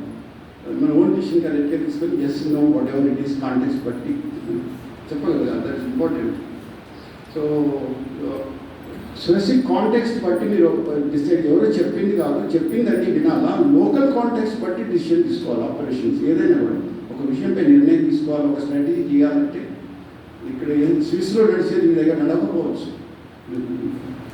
మన ఓన్ డిసిషన్ కరెక్ట్గా తీసుకొని yes no whatever it is context బట్టి చెప్పగలగాలి. That is important. So specific context బట్టి మీరు డిసైడ్, ఎవరో చెప్పింది కాదు, చెప్పిందంటే వినాలా, లోకల్ కాంటెక్స్ట్ బట్టి డిసిషన్ తీసుకోవాలి. ఆపరేషన్స్ ఏదైనా కూడా ఒక విషయంపై నిర్ణయం తీసుకోవాలి, ఒక స్ట్రాటజీ చేయాలంటే ఇక్కడ స్విస్లో నడిచేది మీ దగ్గర నడకపోవచ్చు.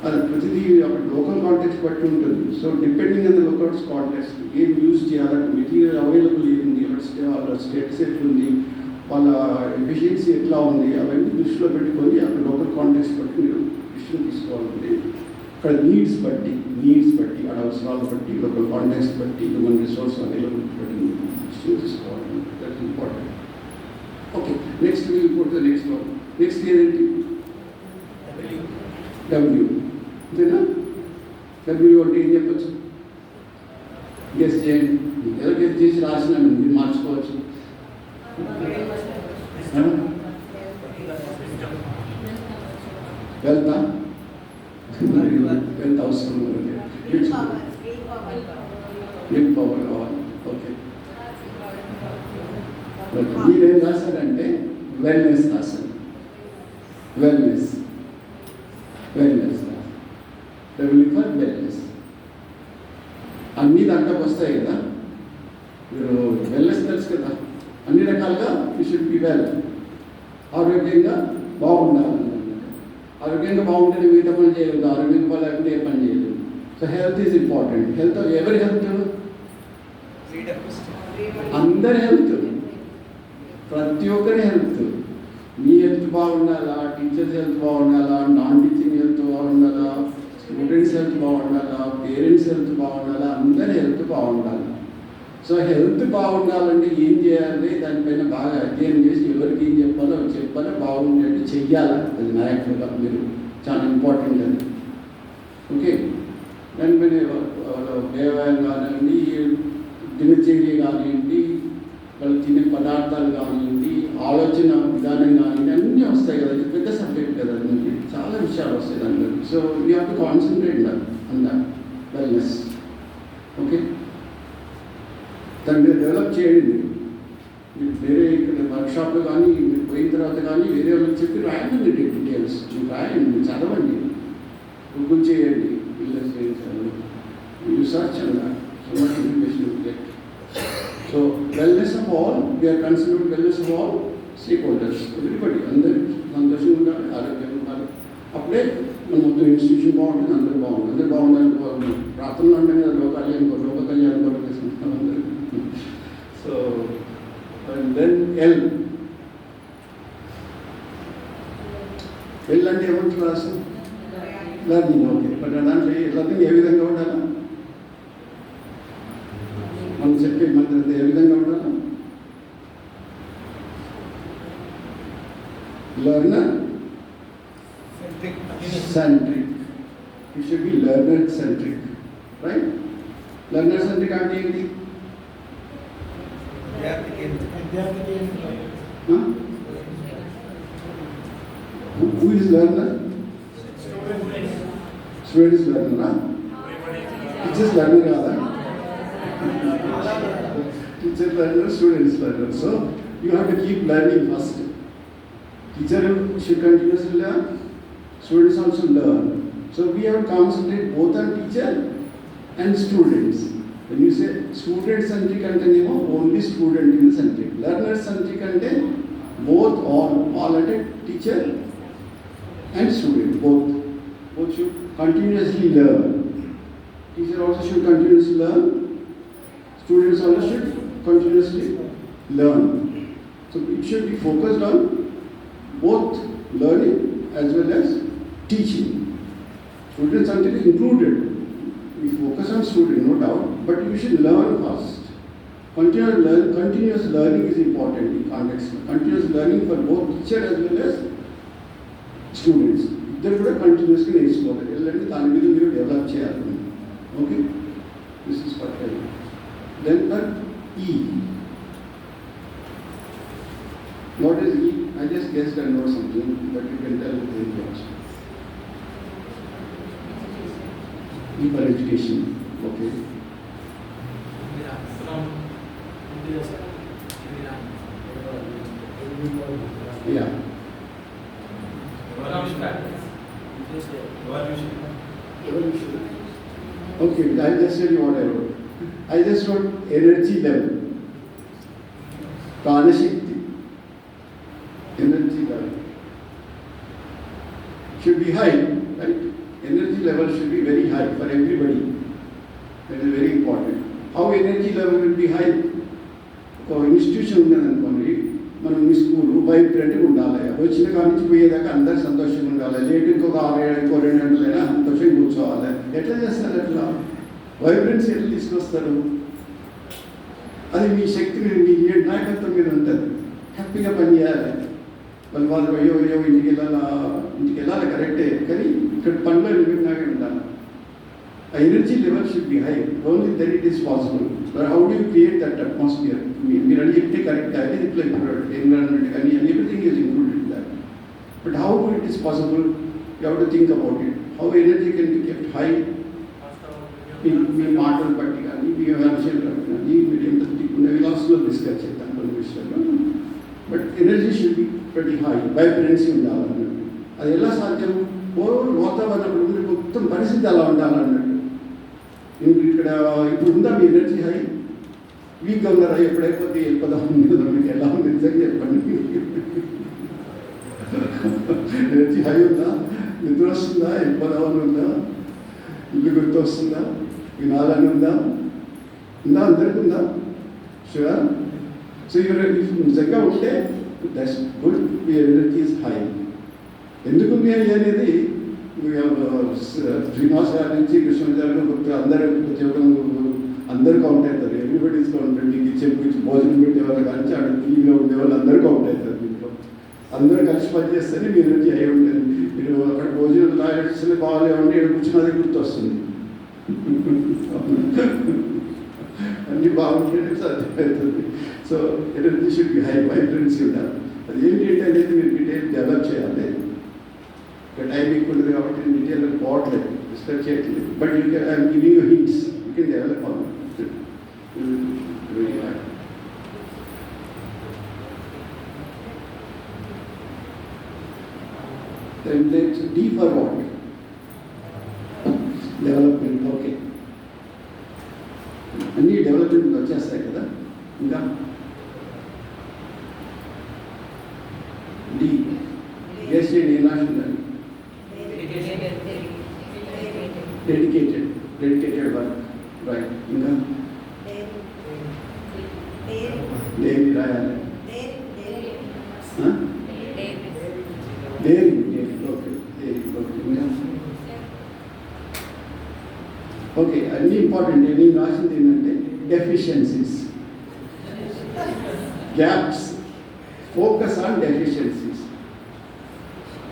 అది ప్రతిదీ అక్కడ లోకల్ కాంటెక్స్ట్ బట్టి ఉంటుంది. So depending on the local context ఏం యూజ్ చేయాలంటే మెటీరియల్ అవైలబుల్ ఏంది, వాళ్ళ స్టేటస్ ఎట్లుంది, వాళ్ళ ఎఫిషియన్సీ ఎట్లా ఉంది, అవన్నీ దృష్టిలో పెట్టుకొని అక్కడ లోకల్ కాంటెక్స్ట్ బట్టి మీరు డిసిషన్ తీసుకోవాలంటే అక్కడ నీడ్స్ బట్టి అక్కడ అవసరాలు బట్టి లోకల్ కాంటెక్స్ట్ బట్టి హ్యూమన్ రిసోర్స్ అవైలబిలిటీ బట్టి డిసిషన్ తీసుకోవాలి. That is important. Okay, next next one. Next ఏదేంటి? డబ్ల్యూ. అంతేనా? డబ్ల్యూ అంటే ఏం చెప్పచ్చు? గెస్ చేయండి. ఏదో గెస్ చేసి రాసినాను, మీరు మార్చుకోవచ్చు. వెళ్తా అవసరం విల్ పవర్ కావాలి. ఓకే, మీరేం రాశారంటే వెల్నెస్ రాశారు. Wellness W for wellness. అన్ని దాంట్లోకి వస్తాయి కదా. మీరు వెల్నెస్ తెలుసు కదా, అన్ని రకాలుగా యూ షుడ్ బి వెల్. ఆరోగ్యంగా బాగుండాలి. ఆరోగ్యంగా బాగుంటే మిగతా పని చేయలేదు, ఆరోగ్యంగా బాగాలేకుండా ఏ పని చేయలేదు. So health is important. Health ఎవరి హెల్త్? అందరి హెల్త్, ప్రతి ఒక్కరి హెల్త్. మీ హెల్త్ బాగుండాలా, టీచర్స్ హెల్త్ బాగుండాలా, నాన్ టీచింగ్ హెల్త్ బాగుండాలా, స్టూడెంట్స్ హెల్త్ బాగుండాలా, పేరెంట్స్ హెల్త్ బాగుండాలా, అందరి హెల్త్ బాగుండాలి. సో హెల్త్ బాగుండాలంటే ఏం చేయాలి, దానిపైన బాగా అధ్యయనం చేసి ఎవరికి ఏం చెప్పాలో చెప్పాలో బాగుండేట్టు చెయ్యాలి. అది నాయకులుగా మీరు చాలా ఇంపార్టెంట్ అది. ఓకే, దానిపైన వ్యవహారం కానివ్వండి, దినచర్య కానివ్వండి, వాళ్ళు తినే పదార్థాలు కానివ్వండి, ఆలోచన విధానం కానివ్వండి, అన్నీ వస్తాయి కదా. ఇది పెద్ద సబ్జెక్ట్ కదా, మనకి చాలా విషయాలు వస్తాయి దాంట్లో. So you have to concentrate on that wellness. Okay, దాన్ని మీరు డెవలప్ చేయండి. మీరు వేరే ఇక్కడ వర్క్షాప్లో కానీ మీరు పోయిన తర్వాత కానీ వేరే వాళ్ళకి చెప్పి రాయండి డీటెయిల్స్. మీరు రాయండి, మీరు చదవండి, గూగుల్ చేయండి, పిల్లలు చేయించాలి, you search and so much information you get. So wellness of all, we are considered wellness of all stakeholders. Everybody, అందరూ సంతోషంగా ఉండాలి, ఆరోగ్యంగా ఉండాలి. అప్పుడే మన మొత్తం ఇన్స్టిట్యూషన్ బాగుంటుంది, అందరూ బాగుంటుంది. అందరూ బాగుండాలి. ప్రార్థనలు అంటే కదా లోక కళ్యాణం కొరకు చేసుకుంటాం అందరూ. సో అండ్ దెన్ ఎల్ అంటే ఏమంటారు క్లాసు? లర్నింగ్. ఓకే, బట్ దాంట్లో లర్నింగ్ ఏ విధంగా ఉండాలా? మనం చెప్పే మంత్రం ఏ విధంగా ఉండాలా? Learner centric. You should B learner centric, right? Learner centric అంటే ఏంటి? Who is learner? Student is learner, huh? Teacher is learner, kada? Teacher learner, student is learner. So you have to keep learning first. Teacher should continuously learn. Students also learn. So we have to concentrate both on teacher and students. When you say student-centric అంటేనేమో only student in centric, learner-centric అంటే both all at a teacher and student, both should continuously learn. Teacher also should continuously learn, students also should continuously learn. So it should be focused on both learning as well as teaching. Students are included. We focus on student, no doubt, but you should learn first. Continuous learning is important in context. Continuous learning for both teacher as well as students. ఇద్దరు కూడా కంటిన్యూస్గా నేర్చుకోవాలి. ఎలాంటి దాని మీద మీరు డెవలప్ చేయాలి. Okay, this is for time. Then for ఈ. What is E? I just guessed and know something, but you can tell me also. E for education. Okay. Yeah. Okay, I just tell you what I wrote. I just wrote energy level. Pranashakti. Energy level should be high, right? Energy level should be very high for everybody. That is very important. How energy level will be high? ఒక ఇన్స్టిట్యూషన్ ఉన్నదనుకోండి, మనం మీ స్కూల్ వైబ్రెంట్గా ఉండాలి. వచ్చిన కాడి నుంచి పోయేదాకా అందరు సంతోషంగా ఉండాలి. లేట్ ఇంకొక 2 గంటలైనా సంతోషంగా కూర్చోవాలి. ఎట్లా చేస్తారు? అట్లా వైబ్రెన్స్ ఎట్లా తీసుకొస్తారు? అది మీ శక్తిని, మీ నాయకత్వం మీద ఉంటుంది. హ్యాపీగా పనిచేయాలి. వాళ్ళు అయ్యో ఇంటికి వెళ్ళాలి కరెక్టే, కానీ ఇక్కడ పనిలో నిజంగానే ఉండాలి. ఆ energy level should be high. Only then it is possible. How do you create that atmosphere? మీరు అని చెప్తే కరెక్ట్, అది ఇట్లా ఇంక్లూడెడ్, ఎన్విరాన్మెంట్ కానీ everything is included in that. But how it is possible? You have to think about it. How energy can be kept high? మీ మాటలు బట్టి కానీ, మీ విషయాలు బట్టి కానీ, మీరు ఎంత ఉన్న లాస్ట్లో డిస్కస్ చేద్దాం కొన్ని విషయాలు. బట్ ఎనర్జీ షుడ్ బి ప్రతి హై, వైబ్రెన్సీ ఉండాలన్నట్టు. అది ఎలా సాధ్యం? వాతావరణం మొత్తం పరిస్థితి అలా ఉండాలన్నట్టు. ఇక్కడ ఇప్పుడు ఉందా మీ ఎనర్జీ హై? వీక్గా ఉన్నారా? ఎప్పుడైపోతే వెళ్ళిపోదాం ఉందా? మీకు ఎలా ఉంది నిజంగా చెప్పండి. ఎనర్జీ హై ఉందా? నిద్ర వస్తుందా? వెళ్ళిపోదామని ఉందా? ఇల్లు గుర్తు వస్తుందా? వినాలని ఉందా? అందరికీ ఉందా? షూర్. సో నిజంగా ఉంటే దట్స్ గుడ్. మీ ఎనర్జీ ఈజ్ హై. ఎందుకుంది అనేది శ్రీనివాస్ గారి నుంచి కృష్ణాచార్య అందరూ కౌంట్ అవుతారు. Everybody is counted. మీకు ఇచ్చే భోజనం పెట్టేవాళ్ళు కానీ అక్కడ టీవీలో ఉండేవాళ్ళు అందరూ కౌంట్ అవుతారు. దీంట్లో అందరూ కలిసి పనిచేస్తేనే మీ ఎనర్జీ అయి ఉంటుంది. మీరు అక్కడ భోజనం తాగేస్తే బాగాలేమంటే ఇక్కడ కూర్చుని అది గుర్తు వస్తుంది. అన్నీ బాగుంటేనే సాధ్యమవుతుంది. So energy should be high, vibrancy ఉండాలి. అది ఏంటి అనేది మీరు డీటెయిల్ డెవలప్ చేయాలి. టైం ఎక్కువ ఉంటుంది కాబట్టి డీటెయిల్ పోవట్లేదు, డిస్కస్ చేయట్లేదు. But you can, I'm giving you hints, you can develop on very hard. Then let's D for what? Development. Okay. అన్నీ డెవలప్మెంట్ వచ్చేస్తాయి కదా. ఇంకా డి గెస్ చేయండి. ఏం రాసిందని? Dedicated work. రైట్. ఇంకా దేని రాయాలి? డేరింగ్. Okay, daring. ఓకే. ఇంకా ఓకే, అన్నీ ఇంపార్టెంట్. నేను రాసింది ఏంటంటే deficiencies, gaps. Focus on deficiencies.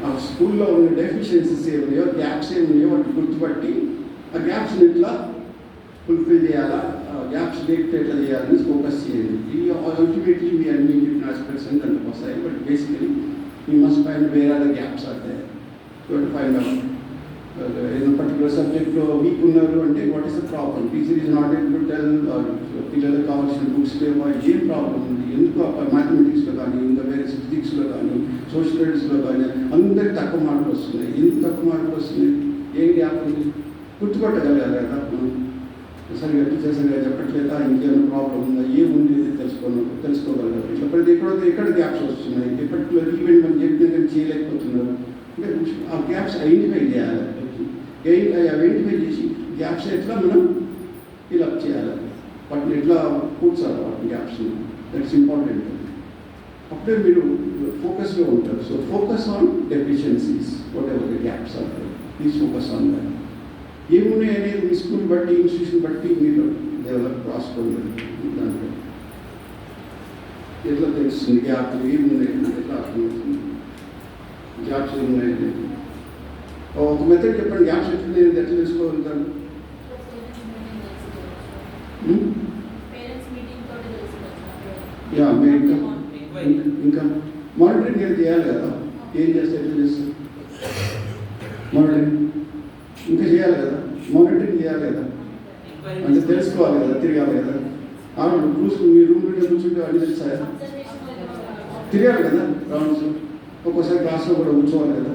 ఆ స్కూల్లో ఉన్న డెఫిషియన్సీస్ ఏమున్నాయో, గ్యాప్స్ ఏమున్నాయో వాటి గుర్తుపట్టి ఆ గ్యాప్స్ని ఎట్లా ఫుల్ఫిల్ చేయాలా, గ్యాప్స్ ఎట్లా చేయాలని ఫోకస్ చేయండి. ఈ అల్టిమేట్లీ మీ అన్ని చెప్పిన ఆస్పెక్ట్స్ అని దాంట్లోకి వస్తాయి. But basically you must find where are the gaps are there. You have to find out. ఏదో పర్టికులర్ సబ్జెక్ట్లో వీక్ ఉన్నారు అంటే what is the problem? Teacher is not able to tell, పిల్లలకు కావాల్సిన బుక్స్ లేవా, ఏం ప్రాబ్లం ఉంది, ఎందుకు మ్యాథమెటిక్స్లో కానీ, ఇంకా వేరే ఫిజిక్స్లో కానీ, సోషల్ స్టడీస్లో కానీ అందరికి తక్కువ మార్కులు వస్తున్నాయి. ఎందుకు తక్కువ మార్కులు వస్తున్నాయి? ఏం గ్యాప్ ఉంది? గుర్తుపట్టగలగాలి కదా మనం. సరిగా టీచర్ సరిగా చెప్పట్లేదా, ఇంకేమైనా ప్రాబ్లం ఉందా, ఏముంది తెలుసుకోగలరు. ఇట్లా ప్రతి ఎక్కడ గ్యాప్స్ వస్తున్నాయి, పర్టికులర్ ఈవెంట్ మనం చెప్పిన కానీ చేయలేకపోతున్నారు అంటే ఆ గ్యాప్స్ ఐడెంటిఫై చేయాలి. ఐడెంటిఫై చేసి గ్యాప్స్ ఎట్లా మనం ఫిల్అప్ చేయాలి, వాటిని ఎట్లా కూర్చాలి, వాటి గ్యాప్స్. That's important. అప్పుడే మీరు ఫోకస్లో ఉంటారు. So focus on deficiencies, whatever the gaps are, please focus on that. ఏమున్నాయి అనేది మీ స్కూల్ బట్టి, ఇన్స్టిట్యూషన్ బట్టి మీరు డెవలప్ రాసుకోండి. దాంట్లో ఎట్లా తెలుస్తుంది గ్యాప్ ఏమున్నాయి, ఎట్లా అర్థమవుతుంది గ్యాప్స్ ఏమున్నాయి. ఒక మెథడ్ చెప్పండి, గ్యాప్స్ ఎట్లా తెలుసుకోగలుగుతారు. ఇంకా మానిటరింగ్ ఏం చేయాలి కదా, ఏం చేస్తే ఎట్లా చేస్తారు మానిటరింగ్, ఇంకా చేయాలి కదా, మానిటరింగ్ చేయాలి కదా, అంటే తెలుసుకోవాలి కదా, తిరగాలి కదా. కూర్చుని మీ రూమ్ నుండి కూర్చుంటే అన్ని తెలుస్తాయా, తిరగాలి కదా రౌండ్స్. ఒక్కోసారి క్లాస్లో కూడా కూర్చోవాలి కదా,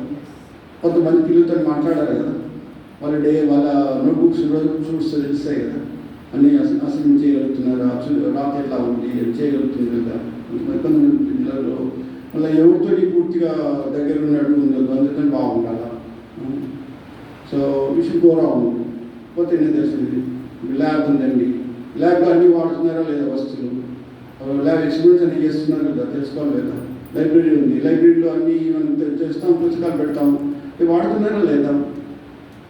కొంతమంది పిల్లలతో మాట్లాడాలి కదా, వాళ్ళ నోట్బుక్స్ రోజు చూస్తే తెలుస్తాయి కదా, అన్నీ అసలు చేయగలుగుతున్నారు, రాత్రి ఎట్లా ఉంది చేయగలుగుతుంది కదా. కొంతమంది పిల్లలు మళ్ళీ ఎవరితో పూర్తిగా దగ్గర ఉన్నట్టు ఉండదు, అందుకని బాగుండాలా. సో విషయం ఘోరా ఉంది. పోతే నేను తెలిసింది ల్యాబ్ ఉందండి, ల్యాబ్లో అన్నీ వాడుతున్నారా లేదా వస్తువులు, ల్యాబ్ ఎక్స్పీరియన్స్ అన్నీ చేస్తున్నారు లేదా తెలుసుకోవాలి లేదా. లైబ్రరీ ఉంది, లైబ్రరీలో అన్నీ మనం చేస్తాం, పుస్తకాలు పెడతాం, ఇవి వాడుతున్నారా లేదా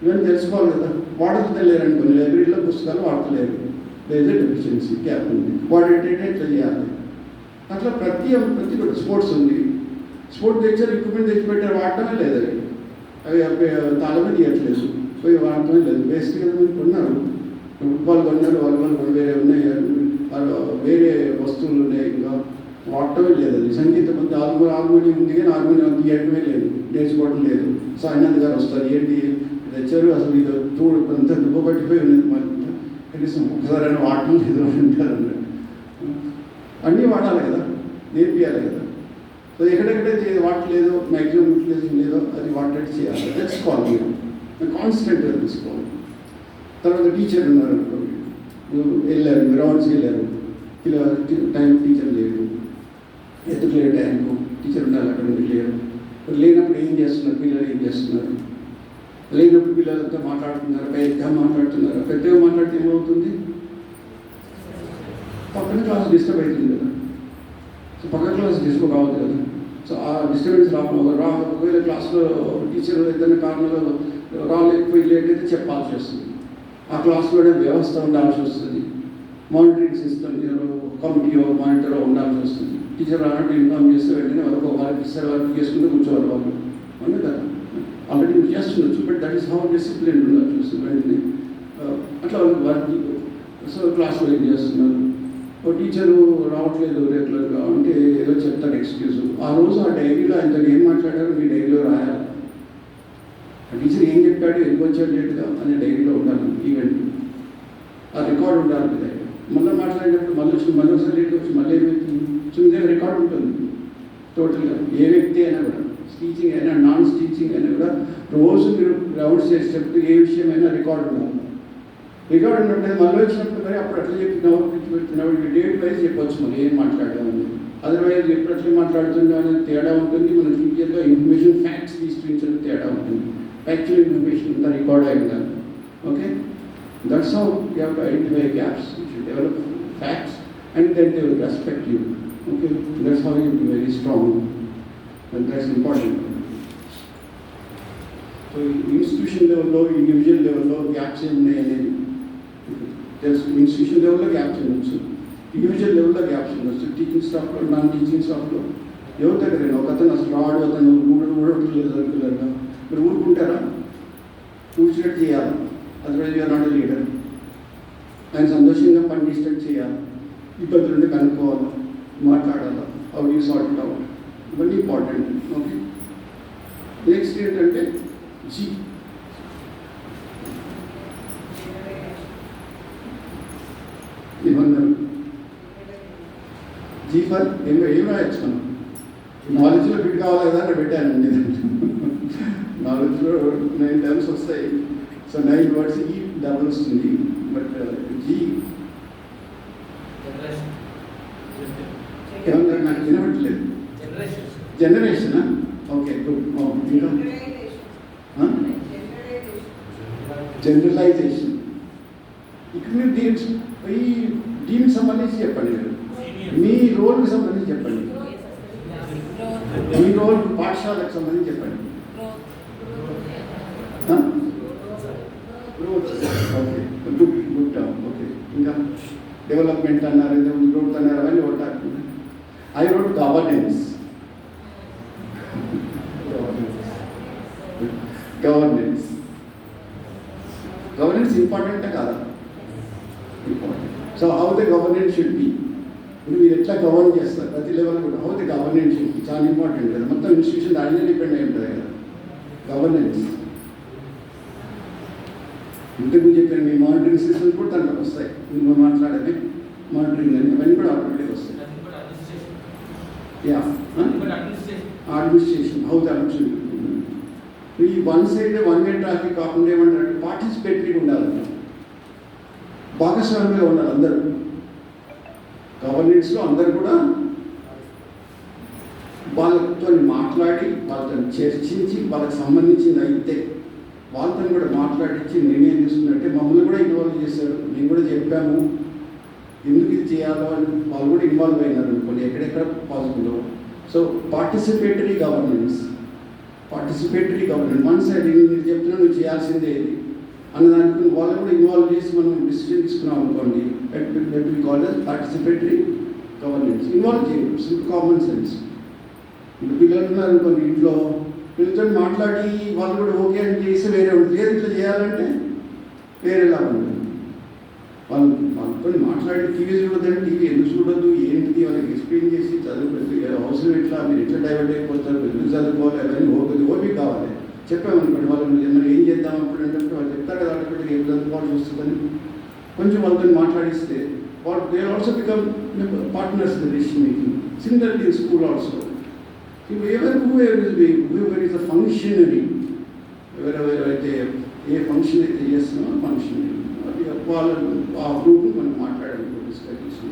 ఇవన్నీ తెలుసుకోవాలి కదా. వాడుతలేరని కొన్ని లైబ్రరీలో పుస్తకాలు వాడతలేరు, లేదా డెఫిషియన్సీ గ్యాప్ ఉంది, వాడేటంటే ఎట్లా చేయాలి. అట్లా ప్రతి స్పోర్ట్స్ ఉంది, స్పోర్ట్స్ తెచ్చారు, ఎక్విప్మెంట్ తెచ్చి పెట్టారు, వాడటమే లేదు. అవి తాళమే తీయట్లేదు, పోయి వాడటమే లేదు, వేస్ట్ కదా. మీరు కొన్నారు, ఫుట్బాల్ కొన్నారు, వాలీబాల్ వేరే ఉన్నాయి, వేరే వస్తువులు ఉన్నాయి, ఇంకా వాడటమే లేదు. అది సంగీతం ఉంది, హార్మోనియం ఉంది కానీ హార్మోనియం తీయటమే లేదు, నేర్చుకోవడం లేదు. సాయినాథ్ గారు వస్తారు, ఏంటి తెచ్చారు అసలు ఇది చూడు అంతా దుబ్బపట్టిపోయి ఉన్నది, మళ్ళీ కనీసం ఒకసారి వాడటం లేదు అంటారు అన్నట్టు. అన్నీ వాడాలి కదా, నేర్పియాలి కదా. సో ఎక్కడెక్కడైతే వాడలేదు, మ్యాక్సిమం యూటిలైజేషన్ లేదో అది వాడేట్టు చేయాలి, తెలుసుకోవాలి. మీరు కాన్స్టెంట్గా తెలుసుకోవాలి. తర్వాత టీచర్ ఉన్నారు అనుకోండి, వెళ్ళారు, మీరు రౌండ్స్కి వెళ్ళారు, ఇలా టైం టీచర్ లేరు, ఎందుకు లేరు టైంకు, టీచర్ ఉండాలి అక్కడ లేరు. లేనప్పుడు ఏం చేస్తున్నారు, పిల్లలు ఏం చేస్తున్నారు, లేనప్పుడు పిల్లలతో మాట్లాడుతున్నారు, పెద్దగా మాట్లాడుతున్నారు. పెద్దగా మాట్లాడితే ఏమవుతుంది, పక్కన క్లాస్ డిస్టర్బ్ అవుతుంది కదా. సో పక్కన క్లాస్ డిస్టర్బ్ కావద్దు కదా. సో ఆ డిస్టర్బెన్స్ ఒకవేళ క్లాస్లో టీచర్ ఏదైనా కారణంలో రాలేకపోయి లేట్ అయితే చెప్పాల్సి వస్తుంది. ఆ క్లాస్లోనే వ్యవస్థ ఉండాల్సి వస్తుంది, మానిటరింగ్ సిస్టమ్ కమిటీ మానిటర్ ఉండాల్సి వస్తుంది. టీచర్ రానట్టు ఇన్ఫార్మ్ చేస్తే వెంటనే వాళ్ళకి ఇస్తారు, వాళ్ళకి చేసుకుంటూ కూర్చోవాలి వాళ్ళు అవును కదా. ఆల్రెడీ మీరు చేస్తుండొచ్చు, but that is how discipline ఉండాలి వెంటనే. అట్లా వాళ్ళకి సో క్లాస్లో ఏం చేస్తున్నారు, ఓ టీచరు రావట్లేదు రెగ్యులర్గా అంటే ఏదో చెప్తారు ఎక్స్క్యూజ్. ఆ రోజు ఆ డైరీలో ఆయన ఏం మాట్లాడారో మీ డైరీలో రాయాలి. ఆ టీచర్ ఏం చెప్పాడు, ఎందుకు వచ్చాడు లేట్గా అనే డైరీలో ఉండాలి. ఈవెంట్ ఆ రికార్డు ఉండాలి మీ దగ్గర. మళ్ళీ మాట్లాడేటప్పుడు మళ్ళీ ఒకసారి లేట్ వచ్చి మళ్ళీ ఏమవుతుంది, సో మీ దగ్గర రికార్డు ఉంటుంది టోటల్గా. ఏ వ్యక్తి అయినా కూడా, టీచింగ్ అయినా నాన్ టీచింగ్ అయినా కూడా రోజు మీరు రౌండ్స్ చేసేటప్పుడు ఏ విషయమైనా రికార్డు ఉండాలి. రికార్డు ఉన్నట్టు మళ్ళీ వచ్చినప్పుడు మరి అప్పుడు అట్లా చెప్పినప్పుడు డేట్ వైజ్ చెప్పొచ్చు మళ్ళీ ఏం మాట్లాడామని. అదర్వైజ్ ఎప్పుడు అట్లా మాట్లాడుతుందా అనేది తేడా ఉంటుంది. మనం క్లియర్గా ఇన్ఫర్మేషన్ ఫ్యాక్ట్స్ తీసుకుని తేడా ఉంటుంది. ఫ్యాక్చువల్ ఇన్ఫర్మేషన్ అంతా రికార్డ్ అయి ఉండాలి. Okay, that's how you have to identify gaps. You should develop facts and then they will respect you. Okay, that's how you be very strong and that's important. So institution లెవెల్లో, ఇండివిజువల్ లెవెల్లో గ్యాప్స్ ఏమున్నాయి అనేది తెలుసు. ఇన్స్టిట్యూషన్ లెవెల్లో గ్యాప్స్ ఉండొచ్చు, ఇండివిజువల్ లెవెల్లో గ్యాప్స్ ఉండొచ్చు. టీచింగ్ స్టాఫ్లో, నాన్ టీచింగ్ స్టాఫ్లో ఎవరి దగ్గరైనా ఒక అతను అసలు రాడు, అతను ఊడట్లేదు రెగ్యులర్గా, మీరు ఊరుకుంటారా? కూర్చున్నట్టు చేయాలి, otherwise you're not a leader. ఆయన సంతోషంగా పని చేసినట్టు చేయాలి, ఇబ్బందులు ఉంటే కనుక్కోవాలి, మాట్లాడాలి, how you sort it out, ఇవన్నీ ఇంపార్టెంట్. ఓకే, నెక్స్ట్ ఏంటంటే జీ. ఏమన్నారు? జీ ఫర్ ఏం రాయొచ్చు మనం, నాలెడ్జ్లో ఫిట్ కావాలి కదా అని పెట్టానండి. నాలెడ్జ్లో 9 టర్మ్స్ వస్తాయి. సో 9 వర్డ్స్ ఈ డబుల్ వస్తుంది, బట్ జీ ఏమన్నారు నాకు వినవట్లేదు. జనరేషనా? Okay good. ఇంకా జనరలైజేషన్. ఇక్కడ మీరు దీనికి సంబంధించి చెప్పండి. మీ రోల్కి సంబంధించి చెప్పండి. మీ రోల్ పాఠశాలకు సంబంధించి చెప్పండి. Okay good good term. Okay ఇంకా డెవలప్మెంట్ అన్నారు, గ్రోత్ అన్నారు, అవన్నీ ఒకటి. I wrote governance. గవర్నెన్స్ ఇంపార్టెంటే కాదా? Important. So how the governance should be. ఇప్పుడు మీరు ఎట్లా గవర్న్ చేస్తారు ప్రతి లెవెల్ కూడా, how the governance should be చాలా ఇంపార్టెంట్ కదా. మొత్తం ఇన్స్టిట్యూషన్ దానిలో డిపెండ్ అయి ఉంటుంది కదా గవర్నెన్స్. ఇంతకు చెప్పాను మీ మానిటరింగ్ సిస్టమ్స్ కూడా దాంట్లో వస్తాయి. మీరు మాట్లాడేది మానిటరింగ్ అని అవన్నీ కూడా ఆటోమేటిక్ వస్తాయి. Yeah administration, how the administration. ఈ one side one way traffic కాకుండా ఏమంటారు, పార్టిసిపేటరీగా ఉండాలి, భాగస్వామ్యంగా ఉండాలి అందరూ. గవర్నెన్స్లో అందరూ కూడా వాళ్ళతో మాట్లాడి, వాళ్ళతో చర్చించి, వాళ్ళకి సంబంధించింది అయితే వాళ్ళతో కూడా మాట్లాడించి నిర్ణయం తీసుకున్నట్టే మమ్మల్ని కూడా ఇన్వాల్వ్ చేశారు. మేము కూడా చెప్పాము ఎందుకు ఇది చేయాలో అని వాళ్ళు కూడా ఇన్వాల్వ్ అయినారు అనుకోండి ఎక్కడెక్కడ possible. So participatory governance one side మీరు చెప్తున్నా నువ్వు చేయాల్సిందే ఇది అన్నదానికి వాళ్ళు కూడా ఇన్వాల్వ్ చేసి మనం డిసిషన్ తీసుకున్నాం అనుకోండి, that we call as participatory governance. Involve చేయండి, సింపుల్ కామన్ సెన్స్. ఇప్పుడు పిల్లలు ఉన్నారు అనుకోండి ఇంట్లో, పిల్లలతో మాట్లాడి వాళ్ళు కూడా ఓకే అని చేసి వేరే ఉంటుంది, లేదు ఇట్లా చేయాలంటే వేరేలా ఉంటుంది. వాళ్ళతో మాట్లాడి టీవీ చూడొద్దంటే టీవీ ఎందుకు చూడొద్దు, ఏంటిది వాళ్ళకి ఎక్స్ప్లెయిన్ చేసి చదువు అవసరం ఎట్లా, మీరు ఎట్లా డైవర్ట్ అయిపోతారు, ఎందుకు చదువుకోవాలి, అవన్నీ ఓపిక కావాలి. చెప్పామనుకోండి వాళ్ళు మనం ఏం చేద్దాం అప్పుడు అంటే వాళ్ళు చెప్తారు కదా ఆటోమేటిక్గా ఏం చదువుకోవాల్సి వస్తుందని కొంచెం వాళ్ళతో మాట్లాడిస్తే వాళ్ళు they also become partners in the decision making. Similarly in school also whoever is a functionary, ఎవరైతే ఏ ఫంక్షన్ అయితే చేస్తున్నామో ఫంక్షనరీ వాళ్ళు ఆ గ్రూప్ని మనం మాట్లాడాలి డిస్కస్ చేసి.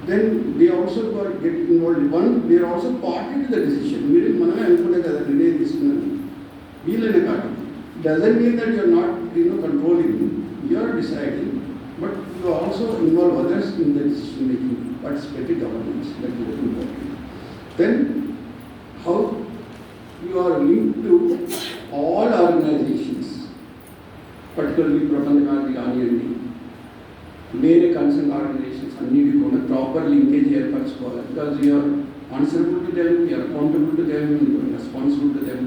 Then they also get involved. They are also part in the decision. మీరు మనమే అనుకునే కదా నిర్ణయం తీసుకున్నాను వీళ్ళనే కాదు. Doesn't mean that you're not controlling, you're deciding, but you also involve others in the decision making. Participatory governance, that is very important. Then how you are linked to all organizations, particularly ప్రపంచకాన్ని కానివ్వండి, వేరే కన్సర్న్ ఆర్గనైజేషన్స్ అన్నిటి కూడా ప్రాపర్ లింకేజ్ ఏర్పరచుకోవాలి. Because you're answerable to them, you are accountable to them, responsible to them.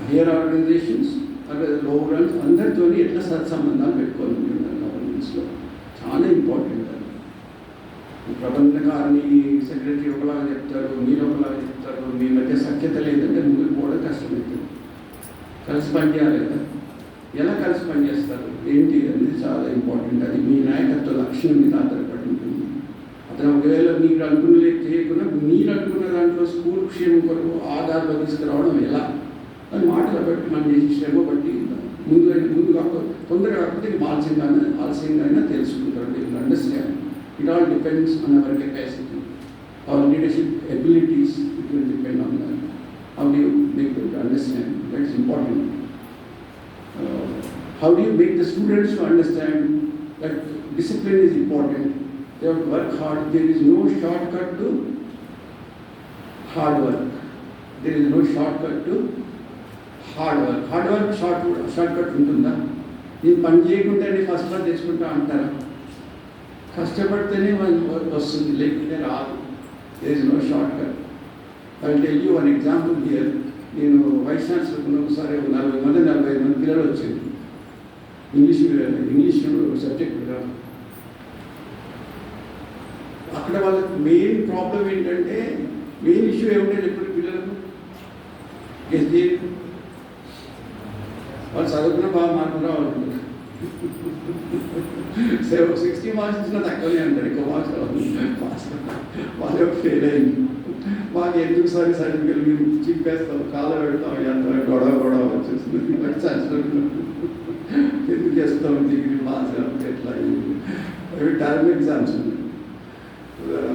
Higher organizations అదే లోవర్ రన్స్ అందరితో ఎట్లా సత్సంబంధాలు పెట్టుకోవాలి గవర్నెన్స్లో చాలా ఇంపార్టెంట్. ప్రబంధకారిని సెక్రటరీ ఒకలాగా చెప్తారు, మీరు ఒకలాగా చెప్తారు, మీ మధ్య సఖ్యత లేదంటే ముందుకు పోవడం కష్టమవుతుంది. కలిసి పనిచేయాలి కదా, ఎలా కలిసి పనిచేస్తారు ఏంటి అనేది చాలా ఇంపార్టెంట్. అది మీ నాయకత్వ లక్ష్యం మీద ఆధారపడి ఉంటుంది. అతను ఒకవేళ మీరు అనుకున్నలే చేయకుండా మీరు అనుకున్న దాంట్లో స్కూల్ క్షేమం కొరకు ఆధార్లో తీసుకురావడం ఎలా అని మాటలు బట్టి మనం చేసి శ్రమ బట్టి ముందు కాకపోతే తొందరగా కాకపోతే ఆలస్యంగా అయినా తెలుసుకుంటారు. Understand. It all depends on our capacity, our leadership abilities. It will depend on that. How do you make them to understand? That's important. How do you make the students to understand that discipline is important? They have to work hard. There is no shortcut to hard work. There is no shortcut to hard work. Hard work shortcut ఉంటుందా? నేను పని చేయకుండానే ఫస్ట్ క్లాస్ తెచ్చుకుంటా అంటారా? కష్టపడితేనే వస్తుంది, లేకపోతే రాదు. There is no shortcut. I will tell you one example here. నేను వైస్ ఛాన్సలర్ ఒకసారి 40 మంది పిల్లలు వచ్చారు ఇంగ్లీష్ సబ్జెక్ట్ కాదు. అక్కడ వాళ్ళకి మెయిన్ ప్రాబ్లం ఏంటంటే, మెయిన్ ఇష్యూ ఏమిటో చెప్పండి పిల్లలకు. వాళ్ళు చదువుకున్న బాగా మార్కులు రావాలి. 60 మార్క్స్ ఇచ్చినా తక్కువనే అంటారు, ఎక్కువ మార్క్స్ వాళ్ళు ఫెయిల్ అయింది. మాకు ఎందుకు సారి సర్టిఫికెట్ మీరు చింపేస్తాం, కాళ్ళ పెడతాం, ఎంత గొడవ వచ్చేస్తుంది. ఎందుకు చేస్తాం డిగ్రీ పాస్ ఎట్లా టర్మ్ ఎగ్జామ్స్ ఉన్నాయి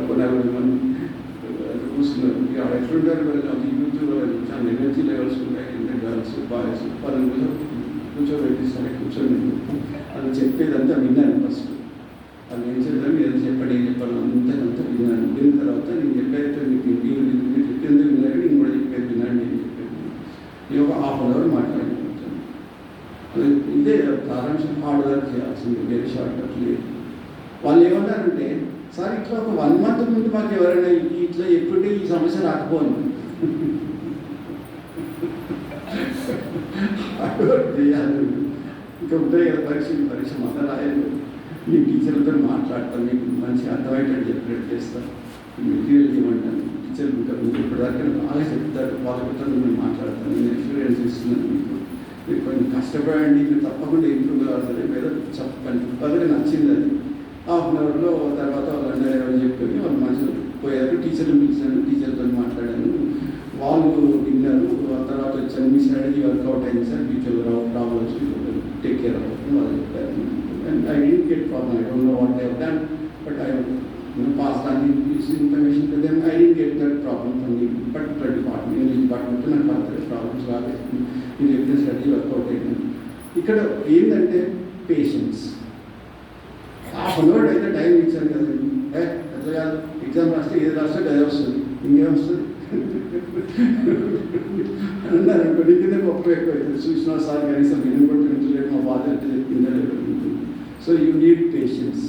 కొన్ని చూస్తున్నారు ఎట్లుంటారు అది యూత్లో చాలా ఎనర్జీ లెవెల్స్ ఉంటాయి అంటే గర్ల్స్ బాయ్స్ వాళ్ళని కూర్చోబెట్టి సరే కూర్చొని అది చెప్పేదంతా విన్నాను ఫస్ట్ అది ఏం చేద్దాం ఏదో చెప్పండి ఏం చెప్పాను అంతా విన్నాను విన్న తర్వాత నేను చెప్పేది మీరు చెప్పింది విన్నారు నేను కూడా చెప్పేది విన్నాను నేను చెప్పేది నేను ఒక హాఫ్ అన్ అవర్ మాట్లాడుకుంటాను అది ఇదే ప్రారంభం హార్డ్ వర్క్ చేయాల్సింది వేరే షార్ట్ కట్ లేదు. వాళ్ళు ఏమంటారంటే సార్ ఇట్లా ఒక 1 month ముందు మాకు ఎవరైనా ఇట్లా ఎప్పుడే ఈ సమస్య రాకపోను చేయాలి ఇంకా ఉంటాయి కదా పరీక్ష మొత్తం రాయాలి మీ టీచర్లతో మాట్లాడతాను మీకు మంచి అర్థమయ్యేటట్టు చెప్పినట్టు చేస్తాను మెటీరియల్ ఇవ్వమంటాను టీచర్లు ఉంటారు ఇప్పటిదాకా బాగా చెప్తారు వాళ్ళతో నేను మాట్లాడతాను నేను ఎక్స్పీరియన్స్ ఇస్తున్నాను మీరు కొంచెం కష్టపడండి మీరు తప్పకుండా ఇంప్రూవ్ కావాలి ఏదో చెప్పండి వాళ్ళకి నచ్చింది అది హాఫ్ అన్ అవర్లో తర్వాత వాళ్ళందరూ ఎవరు చెప్పుకొని వాళ్ళు మంచిగా పోయారు టీచర్లు పిలిచాను టీచర్తో మాట్లాడాను వాళ్ళు విన్నారు తర్వాత వచ్చాను మీ స్ట్రాటజీ వర్కౌట్ అయింది సార్ ఫ్యూచర్లో రావచ్చు టేక్ కేర్ అవ్వాలి వాళ్ళు చెప్పారు and I didn't get problem I don't know what they have done but I pass on this information to them I didn't get that problem from the particular department English department నాకు పర్టికులర్ ప్రాబ్లమ్స్ రాలేదు మీరు చెప్పిన స్ట్రాటజీ వర్కౌట్ అయింది. ఇక్కడ ఏంటంటే పేషెన్స్ హాఫ్ అన్ అవర్ అయితే టైం ఇచ్చాను కదండి అట్లా కాదు ఎగ్జామ్ రాస్తే ఏది రాస్తే అదే వస్తుంది ఇంకేం వస్తుంది అన్నారు అనుకోండి కింద గొప్ప ఎక్కువ అవుతుంది చూసిన సార్ కనీసం నేను కూడా పెంచలేదు మా బాధ్యత చెప్పిందా లేదు. So you need patience.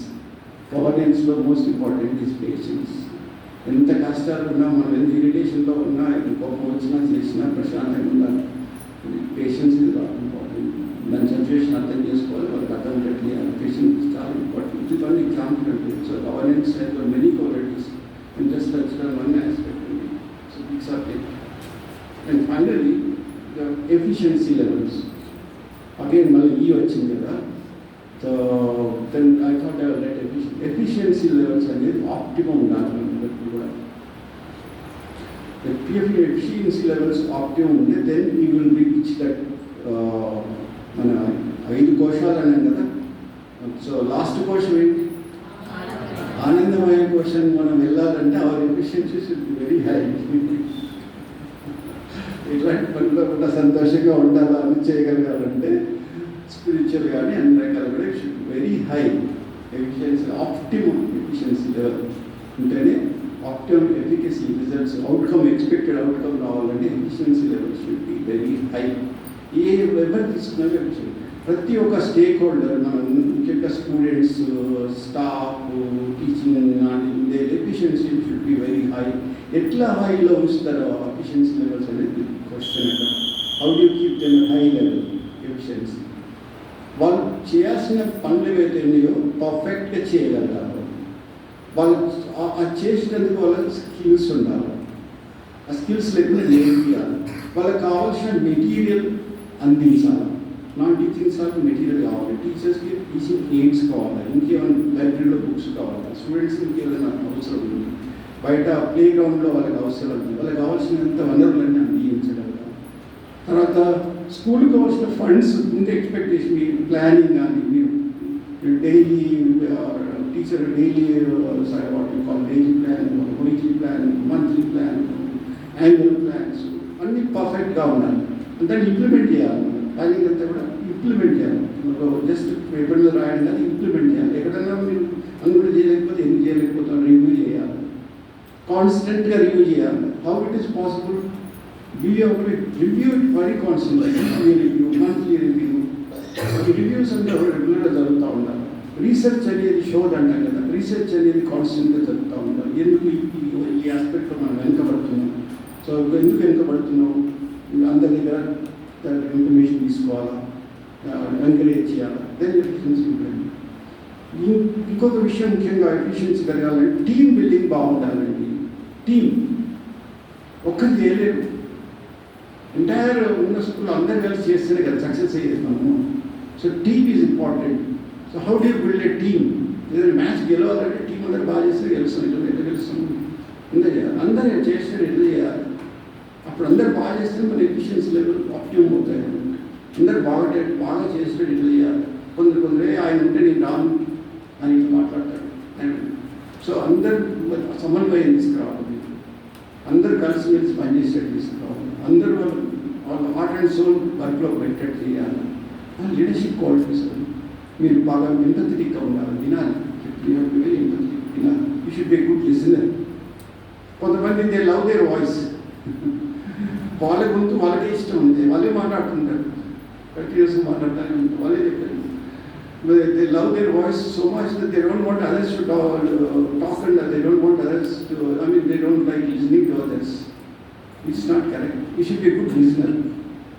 గవర్నెన్స్లో మోస్ట్ ఇంపార్టెంట్ ఈజ్ పేషెన్స్. ఎంత కష్టాలు ఉన్నా మనం ఎంత ఇరిటేషన్లో ఉన్నా కోపం వచ్చినా చేసినా ప్రశాంతంగా ఉండాలి. పేషెన్స్ ఇది చాలా ఇంపార్టెంట్. దాని సిచ్యువేషన్ అర్థం చేసుకోవాలి వాళ్ళకి అర్థం పెట్టలేదు పేషెన్స్ చాలా ఇంపార్టెంట్. ఇది వన్ ఎగ్జాంపుల్ అంటే so governance has many qualities infrastructure one aspect ఉంది. So these are it. And finally the efficiency levels again మళ్ళీ ఈ వచ్చింది కదా. So then I thought I let efficiency levels అనేది ఆప్టిమం ఉండాలి కూడా. ఎఫిషియన్సీ లెవెల్స్ ఆప్టిమం ఉంటే then you will reach that మన 5 కోశాలు అన్నాం కదా. సో లాస్ట్ కోశం ఏంటి? ఆనందమయ కోశం మనం వెళ్ళాలంటే our efficiency should be very high. ఇట్లాంటి పనుల్లో కూడా సంతోషంగా ఉండాలా అని చేయగలగాలంటే స్పిరిచువల్ కానీ అన్ని రకాలు కూడా should be very high efficiency. Optimum efficiency level ఉంటేనే optimum efficacy results outcome expected outcome రావాలంటే efficiency level should be very high. ఏ లెవెల్ తీసుకున్నా ప్రతి ఒక్క స్టేక్ హోల్డర్ మనం ముఖ్యంగా స్టూడెంట్స్ స్టాఫ్ టీచింగ్ కానీ efficiency should be very high. ఎట్లా హైలో ఉంచుతారో ఎఫిషియన్సీ లెవెల్స్ అనేది క్వశ్చన్. అక్కడ how do keep them high level efficiency. వాళ్ళు చేయాల్సిన పనులు ఏవైతే ఉన్నాయో పర్ఫెక్ట్గా చేయగలగాలి. వాళ్ళు చేసినందుకు వాళ్ళకి స్కిల్స్ ఉండాలి. ఆ స్కిల్స్ లేకుండా నేర్పియాలి. వాళ్ళకి కావాల్సిన మెటీరియల్ అందించాలి. నాన్ టీచింగ్ సార్ మెటీరియల్ కావాలి, టీచర్స్కి టీచింగ్ ఎయిడ్స్ కావాలి, ఇంకేమైనా లైబ్రరీలో బుక్స్ కావాలి, స్టూడెంట్స్కి ఇంకేమైనా అవసరం ఉంది, బయట ప్లే గ్రౌండ్లో వాళ్ళకి అవసరం ఉంది, వాళ్ళకి కావాల్సినంత వనరులన్నీ అందించగలగాలి. తర్వాత స్కూల్కి కావాల్సిన ఫండ్స్ ముందు ఎక్స్పెక్టేషన్ మీరు ప్లానింగ్ కానీ మీరు డైలీ టీచర్ డైలీ వాటి call daily plan, weekly plan, monthly plan, annual plans అన్నీ పర్ఫెక్ట్గా ఉండాలి. అంతా ఇంప్లిమెంట్ చేయాలి. ప్లానింగ్ అంతా కూడా ఇంప్లిమెంట్ చేయాలి. జస్ట్ పేపర్లో రాయడం కానీ ఇంప్లిమెంట్ చేయాలి. ఎక్కడన్నా మీరు అందులో చేయలేకపోతే ఎందుకు చేయలేకపోతాం రివ్యూ చేయాలి. కాన్స్టెంట్గా రివ్యూ చేయాలి. How it is possible review it very constant. Review, monthly review, reviews అంటే రెగ్యులర్గా జరుగుతూ ఉండాలి. రీసెర్చ్ అనేది షోడ్ అంటాం కదా, రీసెర్చ్ అనేది కాన్స్టెంట్గా జరుగుతూ ఉండాలి. ఎందుకు ఈ ఆస్పెక్ట్లో మనం వెనుకబడుతున్నాం, సో ఎందుకు వెనుకబడుతున్నాం, అందరి దగ్గర ఇన్ఫర్మేషన్ తీసుకోవాలా, ఎంకరేజ్ చేయాలా, దెన్ ఎఫిషియన్సీ ఉంటుంది. ఇంకొక విషయం ముఖ్యంగా ఎఫిషియన్సీ పెరగాలంటే టీమ్ బిల్డింగ్ బాగుండాలండి. టీమ్ ఒక్కరు చేయలేరు. ఎంటైర్ ఉన్న స్కూల్ అందరు కలిసి చేస్తేనే కదా సక్సెస్ అయ్యేస్తాము. So team is important. So how do build a team? ఏదైనా మ్యాచ్ గెలవాలంటే టీం అందరూ బాగా చేస్తే గెలుస్తాం. ఎట్లా గెలుస్తాం? అందరూ చేస్తే ఎట్లా చేయాలి? అప్పుడు అందరు బాగా చేస్తే మన ఎఫిషియన్సీ లెవెల్ ఆప్టిమం అవుతాయి. అందరు బాగా చేసినట్టు ఎట్లా చేయాలి? కొందరు ఆయన ఉంటే నేను రాను అని మాట్లాడతాడు. సో అందరు సమన్వయం తీసుకురావాలి, అందరు కలిసిమెలిసి పనిచేసేట్టు తీసుకురావాలి, అందరూ వాళ్ళ హార్ట్ అండ్ సోల్ వర్క్లో పెట్టేట్టు చేయాలి. లీడర్షిప్ క్వాలిటీస్ మీరు బాగా ఎంపథెటిక్గా ఉండాలి, వినాలి, వినాలి. You should be good listener. కొంతమంది దే లవ్ దేర్ వాయిస్, వాళ్ళ గొంతు వాళ్ళకే ఇష్టం ఉంది, వాళ్ళే మాట్లాడుతుంటారు, కంటిన్యూస్గా మాట్లాడతానే ఉంటారు, వాళ్ళే చెప్పారు. They love their voice so much that they don't want others to talk and they don't want others to, they don't like listening to others. It's not correct. You should be a good listener.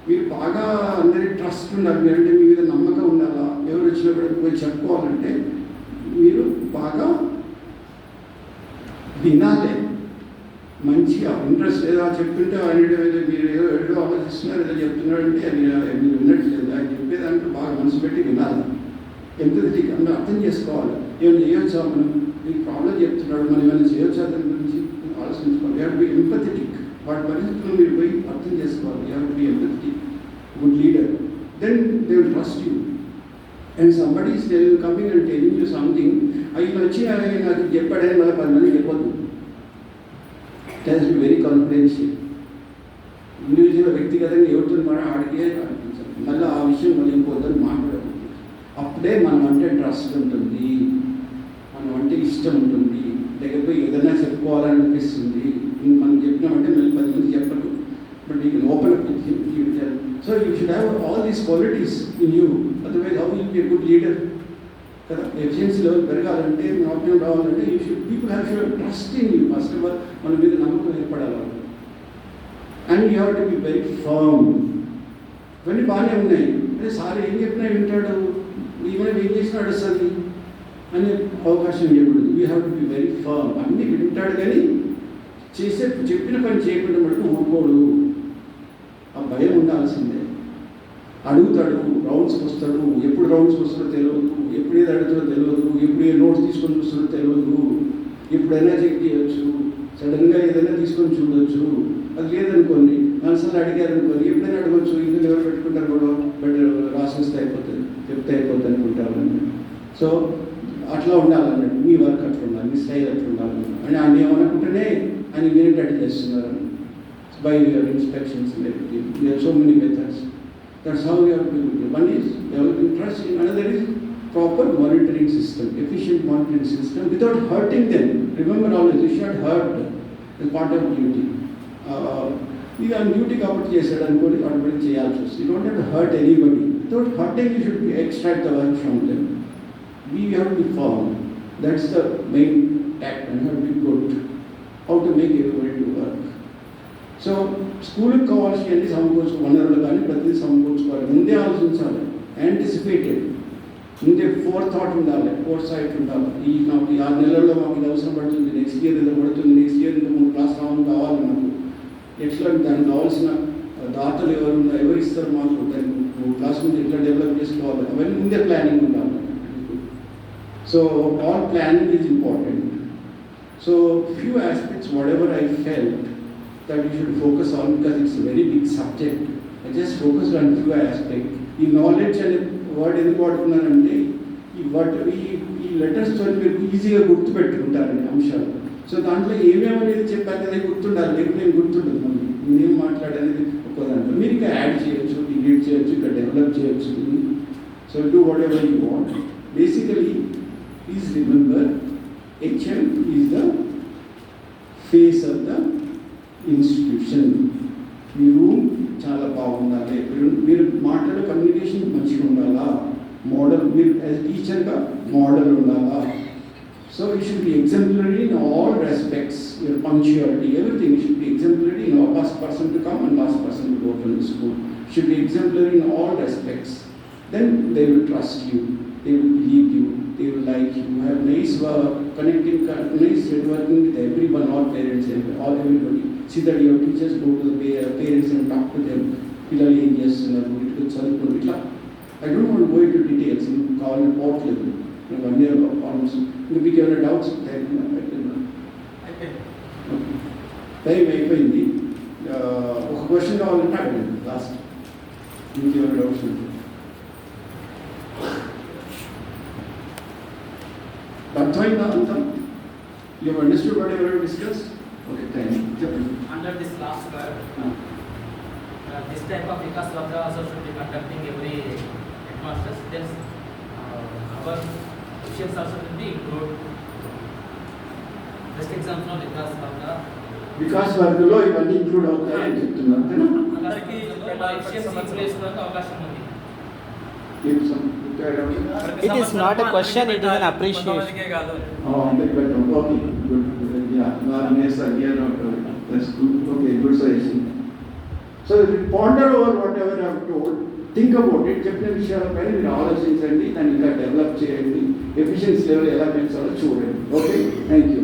మీరు బాగా అందరి ట్రస్ట్ ఉండాలి, మీరంటే మీ మీద నమ్మకం ఉండాలా, ఎవరు వచ్చినప్పుడు పోయి చెప్పుకోవాలంటే మీరు బాగా వినాలి, మంచిగా ఇంట్రెస్ట్ ఏదో చెప్తుంటే ఆయన మీరు ఏదో ఆలోచిస్తున్నారు, ఏదో చెప్తున్నారంటే అది మీరు విన్నట్లేదు, ఆయన చెప్పేదాంట్లో బాగా మనసు పెట్టి వినాలి, ఎంపథెటిక్ అంటే అర్థం చేసుకోవాలి. ఏమైనా చేయొచ్చా, మనం మీకు ప్రాబ్లం చెప్తున్నాడు, మనం ఏమైనా చేయొచ్చా దాని గురించి ఆలోచించుకోవాలి. You have to be empathetic. వాటి పరిస్థితుల్లో మీరు పోయి అర్థం చేసుకోవాలి. You have to be empathetic, good leader. Then they will trust you. And somebody is coming and telling you something, అవి వచ్చి నాకు చెప్పాడని మళ్ళీ 10 మందికి చెప్పొద్దు. It has be very confidential. Individual వ్యక్తిగతంగా ఎవరితో ఆడికే అనిపించాలి, మళ్ళీ ఆ విషయం మళ్ళీ ఇంకోద్దని మాట్లాడదు. అప్పుడే మనం అంటే ట్రస్ట్ ఉంటుంది, మనం అంటే ఇష్టం ఉంటుంది, దగ్గర పోయి ఏదైనా చెప్పుకోవాలని అనిపిస్తుంది. మనం చెప్పినామంటే మళ్ళీ 10 మంది చెప్పరు, but you can open up with him. So you should have all these qualities in you, otherwise how will be a good leader కదా. ఎఫిషియన్సీ లెవెల్ పెరగాలంటే, మన ఆప్షన్ రావాలంటే you should people have should trust in you. First of all మన మీద నమ్మకం ఏర్పడాలి. And you have to be very firm. ఇవన్నీ బాగానే ఉన్నాయి, అంటే సార్ ఏం చెప్పినా వింటాడు, ఈవెన్ ఏం చేసినా నడుస్తుంది అనే అవకాశం ఇవ్వకూడదు. You have to be very firm. అన్నీ వింటాడు కానీ చెప్పిన పని చేయకుండా మటుకు ఊరుకోడు. ఆ భయం ఉండాల్సిందే. అడుగుతాడు, రౌండ్స్కి వస్తాడు, ఎప్పుడు రౌండ్స్కి వస్తాడో తెలియదు, ఎప్పుడు ఏది అడుగుతాడో తెలియదు, ఎప్పుడు ఏ నోట్స్ తీసుకొని చూస్తాడో తెలియదు, ఎప్పుడైనా చెక్ చేయొచ్చు, సడన్గా ఏదైనా తీసుకొని చూడొచ్చు. అది లేదనుకోండి, మనసులో అడిగారనుకోండి, ఎప్పుడైనా అడగచ్చు, ఇందులో ఎవరు పెట్టుకుంటారు కూడా, బట్ రాసిస్తే అయిపోతుంది, చెప్తే అయిపోతుంది అనుకుంటారు. సో అట్లా ఉండాలన్నట్టు, మీ వర్క్ అట్లా ఉండాలి, మీ స్టైల్ అట్లా ఉండాలి అని ఆయన ఏమనుకుంటేనే ఆయన వినేటట్టు చేస్తున్నారు. By your inspections, so many methods. That's how you have to do. One is developing trust, another is proper monitoring system, efficient monitoring system without hurting them. Remember always, you should hurt as part of duty. You are duty కాబట్టి చేశాడు అనుకోండి, వాటి చేయాల్సి వస్తుంది. You don't have to hurt anybody. Without hurting, you should extract the work from them. We have to be firm. That's the main tact, and have to be good. How to make everybody to work. So, స్కూల్కి కావాల్సినవి సమకూర్చు, వనరులు కానీ ప్రతిదీ సమకూర్చుకోవాలి. ముందే ఆలోచించాలి, యాంటిసిపేటెడ్. ముందే ఫోర్ థాట్ ఉండాలి, ఫోర్ సైట్ ఉండాలి. నాకు ఈ 6 నెలల్లో మాకు ఇది అవసరం పడుతుంది, నెక్స్ట్ ఇయర్ ఇది పడుతుంది, నెక్స్ట్ ఇయర్ ఇంకా 3 క్లాస్ కావాలి నాకు, ఎట్లా దానికి కావాల్సిన దాతలు ఎవరు ఇస్తారు మాకు, దాన్ని 3 క్లాస్ ముందు ఎట్లా డెవలప్ చేసుకోవాలి, అవన్నీ ముందే ప్లానింగ్ ఉండాలి. So all planning is important. So few aspects what ever I felt that you should focus on, because it's a very big subject. I just focused on few aspects. ఈ నాలెడ్జ్ అనే వర్డ్ ఎందుకు వాడుతున్నానంటే, ఈ లెటర్స్తో మీరు ఈజీగా గుర్తుపెట్టుకుంటారండి అంశాలు. సో దాంట్లో ఏమేమనేది చెప్పాను కదా గుర్తుండాలి, లేకపోతే నేను గుర్తుండదు. మళ్ళీ నేను మాట్లాడేది ఒక్క దాంట్లో మీరు ఇంకా యాడ్ చేయొచ్చు, డిలీట్ చేయొచ్చు, ఇంకా డెవలప్ చేయొచ్చు. So do what ever you want. Basically please remember, HM is the face of the institution. Me room చాలా బాగుండాలి, మీరు మాట్లాడే కమ్యూనికేషన్ మంచిగా ఉండాలా, మోడల్ మీరు యాజ్ టీచర్గా మోడల్ ఉండాలా. So it should be exemplary in all respects. Your punctuality, everything should be exemplary in first person to come and last person to go to the school. Should be exemplary in all respects. Then they will trust you, they will believe you, they will like you. Have nice connecting, nice networking with everyone, all parents, all everybody. See that your teachers go to the parents and talk to them. Pillalu em chestunaru, itlu chaduvukondi itla. I don't want to go into details in call and port level. 1 year almost. If you have doubts, I can. Time అయిపోయింది. ఒక క్వశ్చన్ కావాలంటే అడగండి లాస్ట్. మీకు ఏమైనా డౌట్స్ ఉంటే అర్థమైందా అంతా? You understood what ever discuss? Okay, thank you. చెప్పండి. Under this last word, this type of Vikas Vardha also should be conducting every headmasters. Then our officials also will be included. Best example of Vikas Vardha. Vikas వర్గంలో ఇవన్నీ ఇంక్లూడ్ అవుతాయని చెప్తున్నారు అంతేనా? అందరికీ ప్లేస్ అవకాశం ఉంది. It is not a question, it is an appreciation. Oh, very better. Okay, good. Yeah, yes, yeah, not, that's good. Okay, good suggestion. So ponder over whatever I have told. Think about it. చెప్పిన విషయాలపైన మీరు ఆలోచించండి, దాన్ని ఇంకా డెవలప్ చేయండి, ఎఫిషియన్సీ లెవెల్ ఎలా పెంచాలో చూడండి. Okay, thank you.